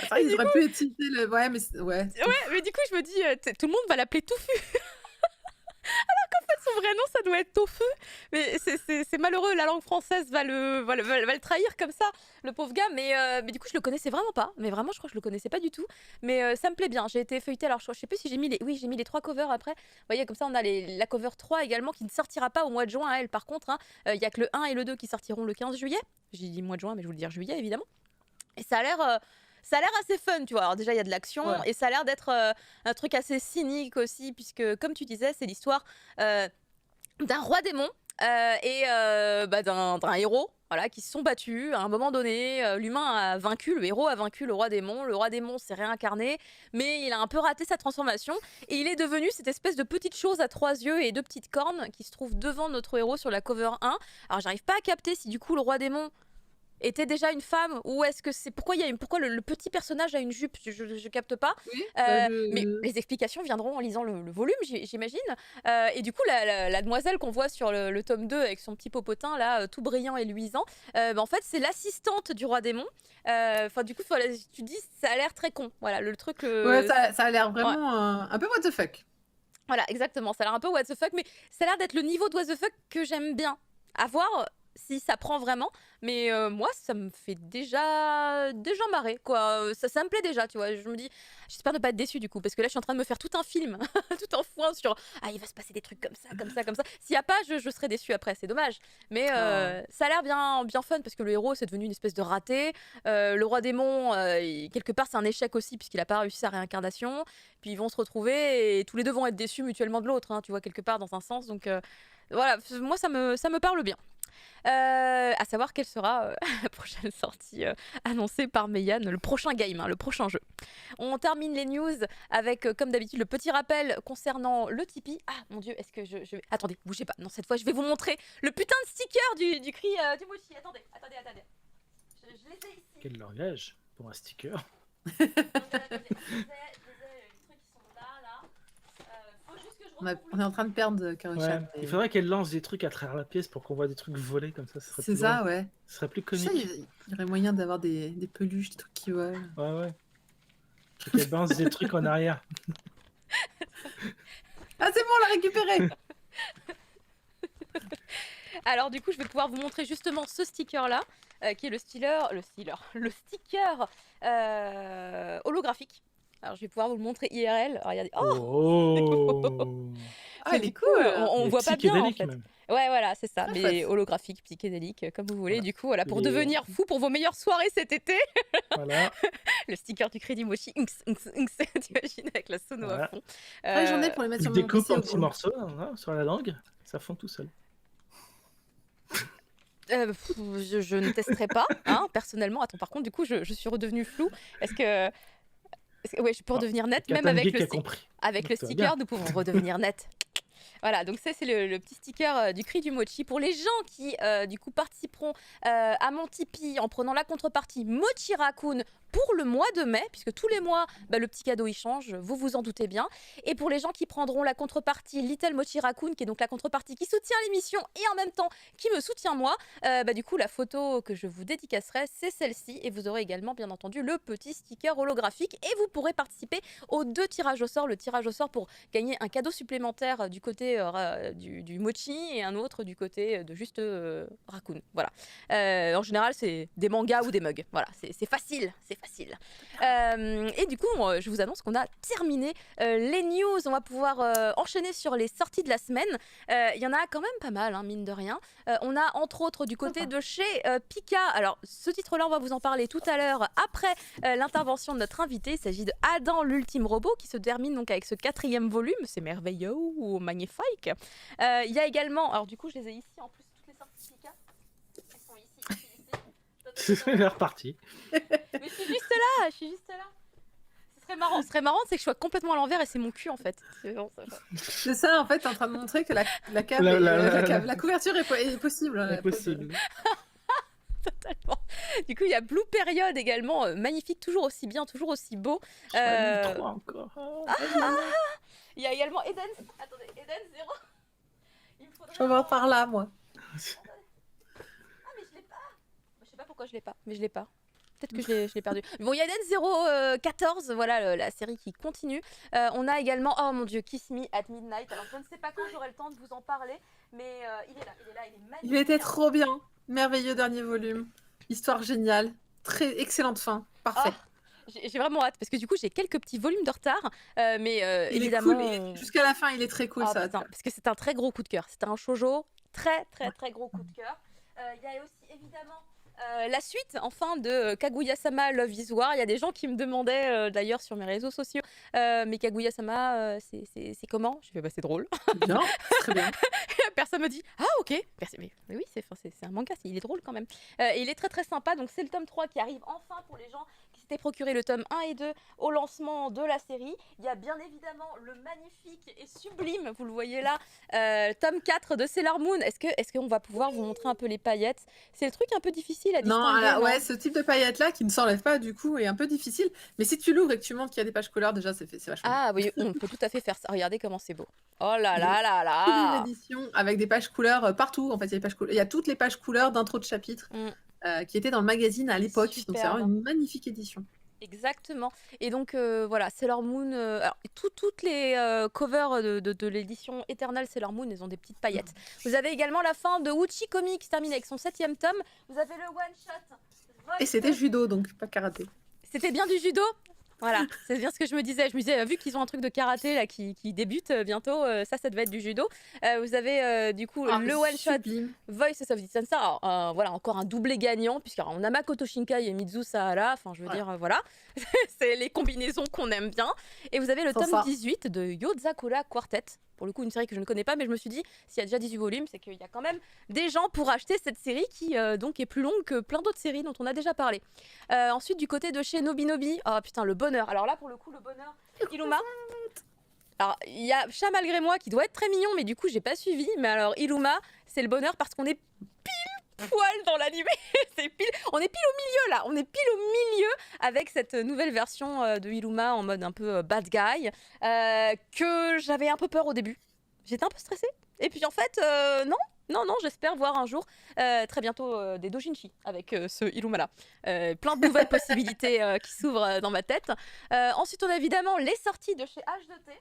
C'est vrai, ils auraient pu étirer le. Ouais, mais ouais. Ouais, mais du coup je me dis tout le monde va l'appeler touffu. Alors qu'en fait son vrai nom ça doit être tofu. Mais c'est malheureux, la langue française va le trahir comme ça, le pauvre gars. Mais du coup je le connaissais vraiment pas. Mais vraiment je crois que je le connaissais pas du tout. Mais ça me plaît bien. J'ai été feuilletée. Alors je sais plus si j'ai mis les. Oui, j'ai mis les 3 covers après. Vous voyez, comme ça on a la cover 3 également qui ne sortira pas au mois de juin. Elle par contre, il y a que le 1 et le 2 qui sortiront le 15 juillet. J'ai dit mois de juin, mais je voulais dire juillet évidemment. Et ça a l'air assez fun, tu vois. Alors déjà, il y a de l'action Ouais. et ça a l'air d'être un truc assez cynique aussi, puisque comme tu disais, c'est l'histoire d'un roi démon et d'un héros. Voilà, qui se sont battus à un moment donné. L'humain a vaincu, le héros a vaincu le roi démon. Le roi démon s'est réincarné, mais il a un peu raté sa transformation et il est devenu cette espèce de petite chose à 3 yeux et 2 petites cornes qui se trouve devant notre héros sur la cover 1. Alors j'arrive pas à capter si du coup le roi démon était déjà une femme ou est-ce que c'est pourquoi le petit personnage a une jupe, je capte pas. Oui. Mais les explications viendront en lisant le volume, j'imagine. Et du coup la demoiselle qu'on voit sur le tome 2 avec son petit popotin là tout brillant et luisant, en fait c'est l'assistante du roi démon. Enfin du coup tu dis ça a l'air très con, voilà le truc. Ouais, ça a l'air vraiment un peu what the fuck. Voilà, exactement, ça a l'air un peu what the fuck, mais ça a l'air d'être le niveau de what the fuck que j'aime bien. À voir si ça prend vraiment, mais moi ça me fait déjà marrer quoi. Ça me plaît déjà, tu vois. Je me dis, j'espère ne pas être déçue du coup, parce que là je suis en train de me faire tout un film, tout un foin sur il va se passer des trucs comme ça, comme ça, comme ça. S'il y a pas, je serai déçue après, c'est dommage. Mais ça a l'air bien fun parce que le héros c'est devenu une espèce de raté. Le roi démon, quelque part c'est un échec aussi puisqu'il a pas réussi sa réincarnation. Puis ils vont se retrouver et tous les deux vont être déçus mutuellement de l'autre, hein, tu vois, quelque part dans un sens. Donc voilà, moi ça me parle bien. À savoir quelle sera la prochaine sortie annoncée par Meian, le prochain game, hein, le prochain jeu. On termine les news avec, comme d'habitude, le petit rappel concernant le Tipeee. Ah mon dieu, est-ce que je vais... Attendez, bougez pas. Non, cette fois, je vais vous montrer le putain de sticker du cri du mochi. Attendez. Je les ai ici. Quel langage pour un sticker. Les trucs qui sont là. Faut juste que je On retrouve est en train de perdre Karuchan. Ouais. Il faudrait qu'elle lance des trucs à travers la pièce pour qu'on voit des trucs voler comme ça. Ce serait C'est plus ça, drôle. ouais. Ce serait plus Je sais, comique. il y aurait moyen d'avoir des peluches, des trucs qui volent. Ouais. Et qu'elle balance des trucs en arrière. Ah, c'est bon, on l'a récupéré. Alors du coup, je vais pouvoir vous montrer justement ce sticker-là, qui est le sticker holographique. Alors je vais pouvoir vous le montrer IRL. Alors, regardez. Oh, Ah, c'est elle est du coup, cool. on Et voit pas bien en psychédélique, fait. même. Ouais, voilà, c'est ça. Très Mais chouette. holographique, psychédélique, comme vous voulez. Voilà. Du coup, voilà, pour Les- devenir fou pour vos meilleures soirées cet été, Voilà. le sticker du Crédit Mochi, t'imagines, avec la sono à Voilà. fond. Ouais, j'en ai pour les mettre Tu sur mon découpes PC en au petits boulot. morceaux hein, sur la langue, ça fond tout seul. Je ne testerai pas, hein, personnellement. Attends, par contre, du coup, je suis redevenue floue. Est-ce que... Ouais, je peux redevenir nette, même Captain avec Geek le a compris. Avec Donc, le ça va sticker, bien. nous pouvons redevenir net. Voilà, donc ça c'est le petit sticker du cri du mochi. Pour les gens qui du coup participeront à mon Tipeee en prenant la contrepartie Mochi Raccoon pour le mois de mai, puisque tous les mois le petit cadeau il change, vous vous en doutez bien. Et pour les gens qui prendront la contrepartie Little Mochi Raccoon, qui est donc la contrepartie qui soutient l'émission et en même temps qui me soutient moi, du coup la photo que je vous dédicacerai c'est celle-ci et vous aurez également bien entendu le petit sticker holographique et vous pourrez participer aux 2 tirages au sort, le tirage au sort pour gagner un cadeau supplémentaire du côté côté du mochi et un autre du côté de juste raccoon. Voilà. En général, c'est des mangas ou des mugs. Voilà, c'est facile, c'est facile. Et du coup, je vous annonce qu'on a terminé les news. On va pouvoir enchaîner sur les sorties de la semaine. Il y en a quand même pas mal, hein, mine de rien. On a entre autres du côté de chez Pika. Alors, ce titre-là, on va vous en parler tout à l'heure après l'intervention de notre invité. Il s'agit de Adam l'ultime robot qui se termine donc avec ce 4e volume. C'est merveilleux ou magnifique. Il y a également, alors du coup, je les ai ici en plus, toutes les sorties Pika. Elles sont ici. C'est reparti. Mais je suis juste là. Ce serait marrant, c'est que je sois complètement à l'envers et c'est mon cul en fait. C'est ça, en fait, t'es en train de montrer que la cave, la couverture est possible. C'est possible. Totalement. Du coup, il y a Blue Period également, magnifique, toujours aussi bien, toujours aussi beau. 3 encore. Il y a également Eden. Attendez, Eden 0. Il me faudrait. Je vais voir par là, moi. Ah, mais je l'ai pas. Je sais pas pourquoi je l'ai pas, mais je l'ai pas. Peut-être que je l'ai perdu. Bon, il y a Eden 014, voilà la série qui continue. On a également, oh mon dieu, Kiss Me at Midnight. Alors, je ne sais pas quand j'aurai le temps de vous en parler, mais il est là, il est magnifique. Il était trop bien. Merveilleux dernier volume. Histoire géniale. Très excellente fin. Parfait. Oh, j'ai vraiment hâte parce que du coup j'ai quelques petits volumes de retard, mais il évidemment est cool. Jusqu'à la fin il est très cool ça. Putain, parce que c'est un très gros coup de cœur. C'est un shoujo très gros coup de cœur. Il y a aussi évidemment la suite enfin de Kaguya-sama Love is War. Il y a des gens qui me demandaient d'ailleurs sur mes réseaux sociaux, mais Kaguya-sama c'est comment? Je fais bah c'est drôle. Bien, très bien. Personne me dit ah ok. Mais oui c'est un manga, il est drôle quand même. Et il est très sympa. Donc c'est le tome 3 qui arrive enfin pour les gens qui s'étaient procuré le tome 1 et 2 au lancement de la série. Il y a bien évidemment le magnifique et sublime, vous le voyez là, tome 4 de Sailor Moon. Est-ce qu'on va pouvoir vous montrer un peu les paillettes? C'est le truc un peu difficile à distinguer. Non, ouais, ce type de paillettes là qui ne s'enlève pas du coup est un peu difficile. Mais si tu l'ouvres et que tu montres qu'il y a des pages couleurs, déjà c'est vachement bien. Ah oui, on peut tout à fait faire ça. Regardez comment c'est beau. Oh là là là là. Une édition avec des pages couleurs partout. En fait, il y a toutes les pages couleurs d'intro de chapitre qui étaient dans le magazine à l'époque. Donc c'est vraiment une magnifique édition. Exactement. Et donc voilà, Sailor Moon. Alors, toutes les covers de l'édition Eternal Sailor Moon, elles ont des petites paillettes. Vous avez également la fin de Uchi Komi qui se termine avec son 7e tome. Vous avez le one shot. Et c'était judo, donc pas karaté. C'était bien du judo. Voilà, c'est bien ce que je me disais. Je me disais, vu qu'ils ont un truc de karaté là qui débute bientôt, ça devait être du judo. Vous avez du coup le one shot Voices of Distance. Voilà, encore un doublé gagnant puisqu'on a Makoto Shinkai et Mizu Sahara. Enfin, je veux dire, voilà, c'est les combinaisons qu'on aime bien. Et vous avez le tome 18 de Yozakura Quartet. Pour le coup, une série que je ne connais pas, mais je me suis dit, s'il y a déjà 18 volumes, c'est qu'il y a quand même des gens pour acheter cette série qui donc est plus longue que plein d'autres séries dont on a déjà parlé. Ensuite, du côté de chez Nobinobi, oh putain, le bonheur. Alors là, pour le coup, le bonheur, Iluma. Alors, il y a Chat malgré moi qui doit être très mignon, mais du coup, j'ai pas suivi. Mais alors, Iluma, c'est le bonheur parce qu'on est pile poil dans l'animé. On est pile au milieu là. On est pile au milieu avec cette nouvelle version de Iluma en mode un peu bad guy que j'avais un peu peur au début. J'étais un peu stressée. Et puis en fait, non, j'espère voir un jour très bientôt des dojinshi avec ce Iluma là. Plein de nouvelles possibilités qui s'ouvrent dans ma tête. Ensuite, on a évidemment les sorties de chez H2T.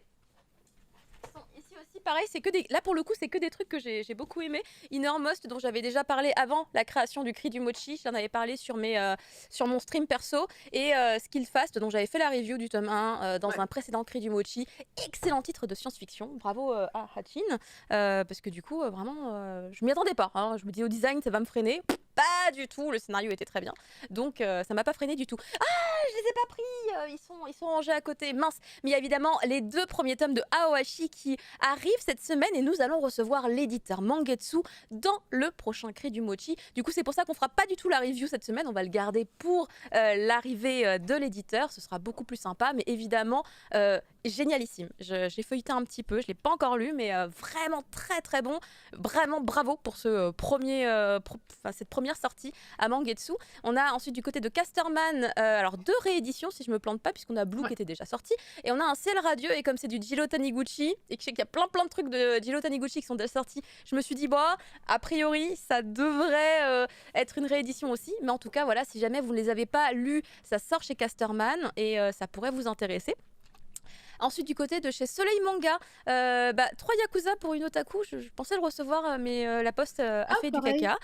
Ici aussi pareil, c'est que là pour le coup c'est que des trucs que j'ai beaucoup aimé. Innermost dont j'avais déjà parlé avant la création du cri du mochi, j'en avais parlé sur mon stream perso, et Skillfast dont j'avais fait la review du tome 1 dans un précédent cri du mochi. Excellent titre de science-fiction, bravo à Hachin, parce que du coup vraiment je m'y attendais pas, hein. Je me dis au design ça va me freiner, pas du tout, le scénario était très bien, donc ça m'a pas freiné du tout. Je les ai pas pris, ils sont rangés à côté, mince. Mais il y a évidemment les 2 premiers tomes de Aohashi qui arrivent cette semaine et nous allons recevoir l'éditeur Mangetsu dans le prochain cri du mochi. Du coup, c'est pour ça qu'on fera pas du tout la review cette semaine, on va le garder pour l'arrivée de l'éditeur, ce sera beaucoup plus sympa, mais évidemment génialissime. J'ai feuilleté un petit peu, je l'ai pas encore lu, mais vraiment très bon, vraiment bravo pour ce cette première sortie à Mangetsu. On a ensuite du côté de Casterman, alors 2 rééditions si je me plante pas, puisqu'on a Blue qui était déjà sorti, et on a un Ciel Radieux, et comme c'est du Jiro Taniguchi et que je sais qu'il y a plein de trucs de Jiro Taniguchi qui sont déjà sortis, je me suis dit a priori ça devrait être une réédition aussi, mais en tout cas voilà, si jamais vous ne les avez pas lus, ça sort chez Casterman et ça pourrait vous intéresser. Ensuite, du côté de chez Soleil Manga, 3 Yakuza pour une otaku. Je pensais le recevoir, mais la poste a fait pareil. du caca.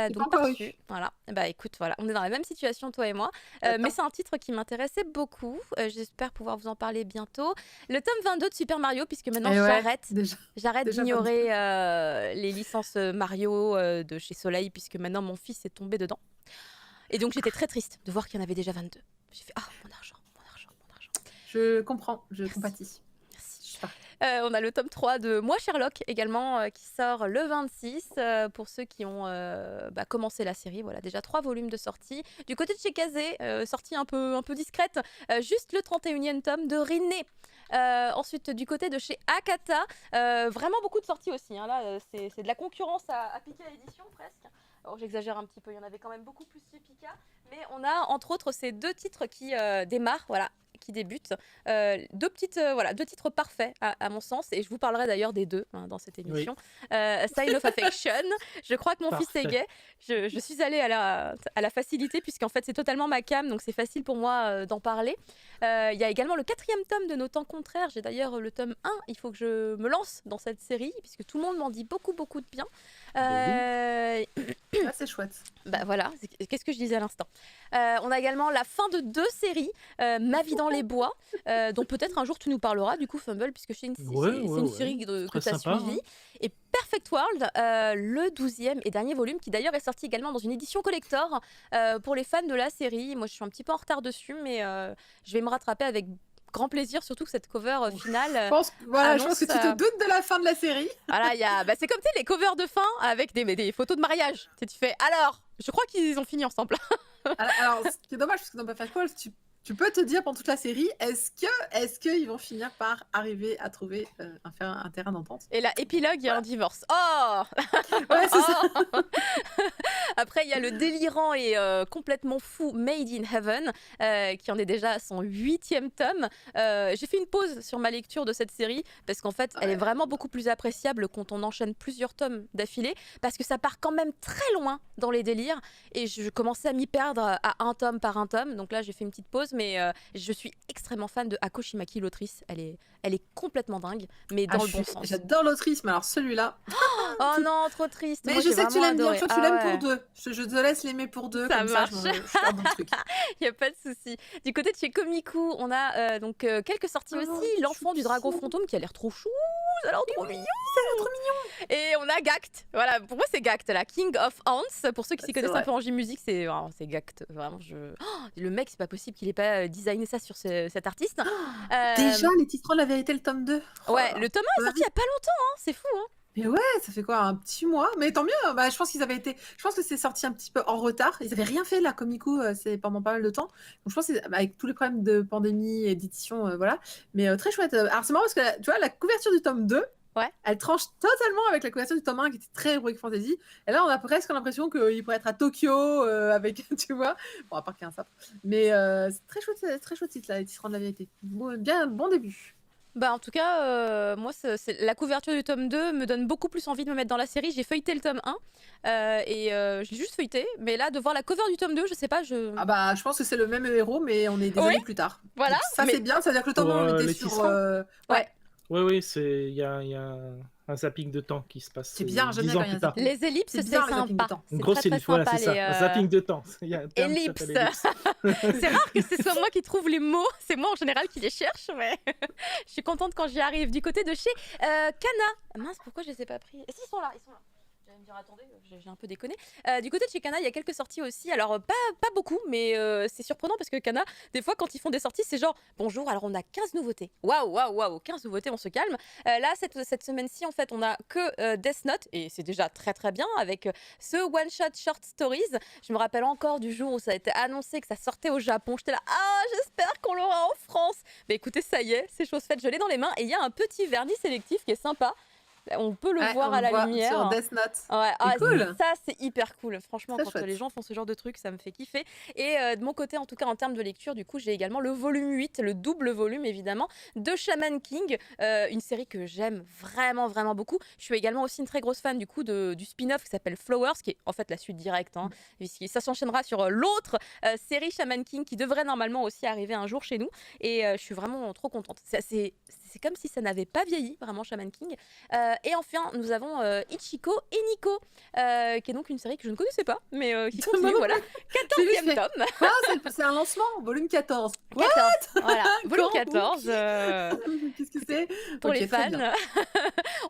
J'ai Donc pas pas encore reçu. eu. Voilà. Bah écoute, voilà, on est dans la même situation, toi et moi. Attends. Mais c'est un titre qui m'intéressait beaucoup. J'espère pouvoir vous en parler bientôt. Le tome 22 de Super Mario, puisque maintenant Et ouais, j'arrête déjà d'ignorer les licences Mario de chez Soleil, puisque maintenant mon fils est tombé dedans. Et donc j'étais très triste de voir qu'il y en avait déjà 22. J'ai fait « Ah, mon argent, mon argent, mon argent !» je comprends, je Merci. compatis. Merci. Je sais pas. On a le tome 3 de Moi Sherlock également qui sort le 26 pour ceux qui ont commencé la série. Voilà, déjà 3 volumes de sortie. Du côté de chez Kazé, sortie un peu discrète, juste le 31e tome de Rinné. Ensuite, du côté de chez Akata, vraiment beaucoup de sorties aussi. Hein. Là, c'est de la concurrence à Pika Édition presque. Alors, j'exagère un petit peu, il y en avait quand même beaucoup plus chez Pika. Mais on a entre autres ces 2 titres qui démarrent, voilà, qui débutent. 2 titres parfaits à mon sens. Et je vous parlerai d'ailleurs des 2 dans cette émission. Sign of Affection. Je crois que mon fils est gay. Je suis allée à la facilité puisqu'en fait c'est totalement ma cam. Donc c'est facile pour moi d'en parler. Il y a également le 4e tome de Nos temps contraires. J'ai d'ailleurs le tome 1. Il faut que je me lance dans cette série puisque tout le monde m'en dit beaucoup de bien. Ah, c'est chouette. Bah voilà, qu'est-ce que je disais à l'instant. On a également la fin de 2 séries, Ma vie dans les bois, dont peut-être un jour tu nous parleras, du coup Fumble, puisque c'est une série que tu as suivie. Et Perfect World, le 12e et dernier volume, qui d'ailleurs est sorti également dans une édition collector pour les fans de la série. Moi je suis un petit peu en retard dessus, mais je vais me rattraper avec grand plaisir, surtout que cette cover finale. Je pense que tu te doutes de la fin de la série. Voilà, c'est comme les covers de fin avec des photos de mariage. Tu fais alors, je crois qu'ils ont fini ensemble. Alors, ce qui est dommage, parce que dans Perfect World, tu peux te dire pendant toute la série, est-ce qu'ils vont finir par arriver à trouver un terrain d'entente? Et là, épilogue, il y a un divorce. Oh Ouais, c'est ça. Après, il y a le délirant et complètement fou Made in Heaven, qui en est déjà à son 8e tome. J'ai fait une pause sur ma lecture de cette série, parce qu'en fait, elle est vraiment beaucoup plus appréciable quand on enchaîne plusieurs tomes d'affilée, parce que ça part quand même très loin dans les délires, et je commençais à m'y perdre à un tome par un tome. Donc là, j'ai fait une petite pause, mais je suis extrêmement fan de Ako Shimaki, l'autrice. Elle est complètement dingue, mais dans le bon sens. J'adore l'autrice, mais alors celui-là... Oh non, trop triste. Mais moi, je sais que tu l'aimes bien, adoré. tu l'aimes pour 2. Je te laisse l'aimer pour 2, Ça comme marche. ça je garde dans le truc. Il n'y a pas de souci. Du côté de chez Komiku, on a quelques sorties aussi. L'enfant du dragon fantôme qui a l'air trop chou, ça a l'air trop mignon. Et on a Gact. Voilà, pour moi c'est Gact, la King of Ants. Pour ceux qui s'y connaissent un peu en J-musique, c'est Gact. Vraiment, le mec, c'est pas possible qu'il ait pas designé ça sur cet artiste. Déjà, les titres de la vérité, le tome 2. Ouais, le tome 1 est sorti il y a pas longtemps, hein. C'est fou, hein. Mais ouais, ça fait quoi, un petit mois? Mais tant mieux, je pense que c'est sorti un petit peu en retard. Ils avaient rien fait, la Komiku, c'est pendant pas mal de temps. Donc je pense que avec tous les problèmes de pandémie et d'édition, voilà. Mais très chouette. Alors c'est marrant parce que, tu vois, la couverture du tome 2, elle tranche totalement avec la couverture du tome 1 qui était très Heroic Fantasy. Et là, on a presque l'impression qu'il pourrait être à Tokyo avec, tu vois, bon, à part qu'il y a un sabre. Mais c'est très chouette titre, là, les titres de la vérité. Bon début. Bah en tout cas, moi, la couverture du tome 2 me donne beaucoup plus envie de me mettre dans la série. J'ai feuilleté le tome 1 et je l'ai juste feuilleté. Mais là, de voir la cover du tome 2, je sais pas, Ah bah, je pense que c'est le même héros, mais on est des années plus tard. Voilà. Donc ça, c'est bien, ça veut dire que le tome 1, on était sur... Ouais, il y a un zapping de temps qui se passe. C'est bien, j'aime 10 bien ans quand il y a plus tard. Les ellipses, c'est sympa. Une grosse ellipse, voilà, c'est ça. Un zapping de temps. Il y a un terme qui Ellipse. s'appelle ellipse. C'est rare que ce soit moi qui trouve les mots. C'est moi en général qui les cherche, mais je suis contente quand j'y arrive. Du côté de chez Kana. Mince, pourquoi je les ai pas pris? Si, ils sont là. J'allais me dire, attendez, j'ai un peu déconné. Du côté de chez Kana, il y a quelques sorties aussi. Alors, pas beaucoup, mais c'est surprenant parce que Kana, des fois, quand ils font des sorties, c'est genre, bonjour, alors on a 15 nouveautés. Waouh, 15 nouveautés, on se calme. Là, cette semaine-ci, en fait, on a que Death Note, et c'est déjà très très bien, avec ce one-shot short stories. Je me rappelle encore du jour où ça a été annoncé que ça sortait au Japon. J'étais là, j'espère qu'on l'aura en France. Mais écoutez, ça y est, c'est chose faite, je l'ai dans les mains, et il y a un petit vernis sélectif qui est sympa. On peut le Ouais, voir on à le la voit lumière. sur Death Note. Ouais, C'est cool. ça c'est hyper cool. Franchement, Très quand chouette. les gens font ce genre de trucs, ça me fait kiffer. Et de mon côté, en tout cas en termes de lecture, du coup, j'ai également le volume 8, le double volume évidemment, de Shaman King, une série que j'aime vraiment, vraiment beaucoup. Je suis également aussi une très grosse fan du coup du spin-off qui s'appelle Flowers, qui est en fait la suite directe. Hein, puisque ça s'enchaînera sur l'autre série Shaman King qui devrait normalement aussi arriver un jour chez nous. Et je suis vraiment trop contente. C'est comme si ça n'avait pas vieilli, vraiment, Shaman King. Et enfin, nous avons Ichiko et Nico, qui est donc une série que je ne connaissais pas, mais qui continue, voilà. J'ai vu, 14e je fais, tome. Quoi? C'est un lancement, volume 14. 14, voilà. Volume Quand? 14. Qu'est-ce que c'est? Pour Ok, les très fans. bien.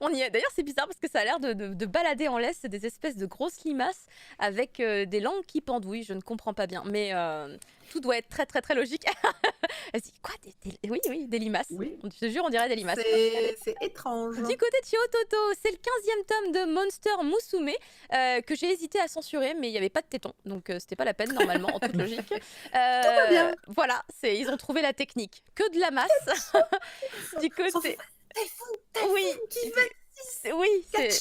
On y est. D'ailleurs, c'est bizarre parce que ça a l'air de balader en laisse des espèces de grosses limaces avec des langues qui pendouillent. Je ne comprends pas bien, mais tout doit être très, très, très logique. Elle se dit, quoi Oui, des limaces. Oui. Je te jure, on dirait des limaces. C'est étrange. Du côté de Chiototo, c'est le 15e tome de Monster Musume que j'ai hésité à censurer, mais il n'y avait pas de téton, donc c'était pas la peine normalement, en toute logique. va bien. Voilà, ils ont trouvé la technique. Que de la masse. Du côté... T'es fou, Oui, qui oui, c'est... Gacha.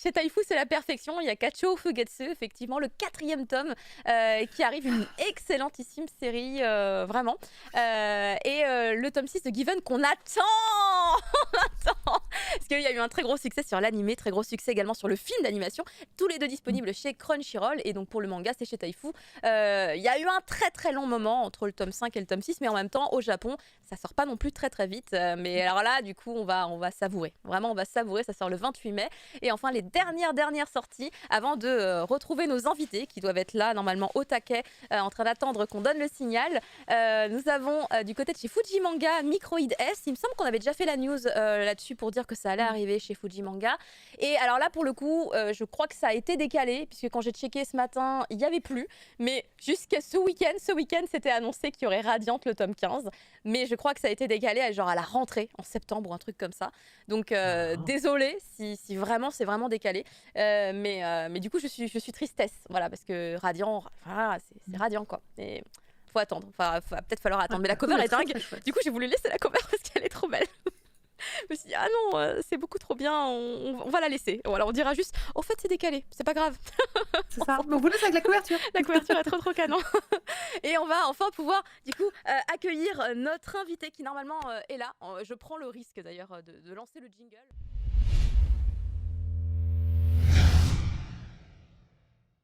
Chez Taifu, c'est la perfection. Il y a Kacho Fugetsu, effectivement, le 4e tome qui arrive, une excellentissime série, vraiment. Et le tome 6 de Given qu'on attend On attend parce qu'il y a eu un très gros succès sur l'animé, très gros succès également sur le film d'animation, tous les deux disponibles chez Crunchyroll. Et donc pour le manga, c'est chez Taifu. Il y a eu un très très long moment entre le tome 5 et le tome 6, mais en même temps, au Japon, ça sort pas non plus très très vite. Mais alors là, du coup, on va savourer. Vraiment, on va savourer. Ça sort le 28 mai. Et enfin, les dernières sorties avant de retrouver nos invités qui doivent être là normalement au taquet en train d'attendre qu'on donne le signal. Nous avons du côté de chez Fuji Manga Microïd S. Il me semble qu'on avait déjà fait la news là-dessus pour dire que ça allait arriver chez Fuji Manga. Et alors là, pour le coup, je crois que ça a été décalé puisque quand j'ai checké ce matin, il n'y avait plus. Mais jusqu'à ce week-end, c'était annoncé qu'il y aurait Radiant le tome 15. Mais je crois que ça a été décalé à la rentrée en septembre ou un truc comme ça. Donc désolé si vraiment c'est vraiment décalé. Mais du coup, je suis tristesse. Voilà, parce que Radiant, voilà, c'est Radiant quoi. Et faut attendre. Enfin, peut-être falloir attendre. Mais la cover est dingue. Du coup, j'ai voulu laisser la cover parce qu'elle est trop belle. Je me suis dit, ah non, c'est beaucoup trop bien, on va la laisser. Voilà, on dira juste, au fait, c'est décalé, c'est pas grave. C'est ça. Mais on vous laisse avec la couverture. La couverture est trop canon. Et on va enfin pouvoir, du coup, accueillir notre invité qui, normalement, est là. Je prends le risque, d'ailleurs, de lancer le jingle.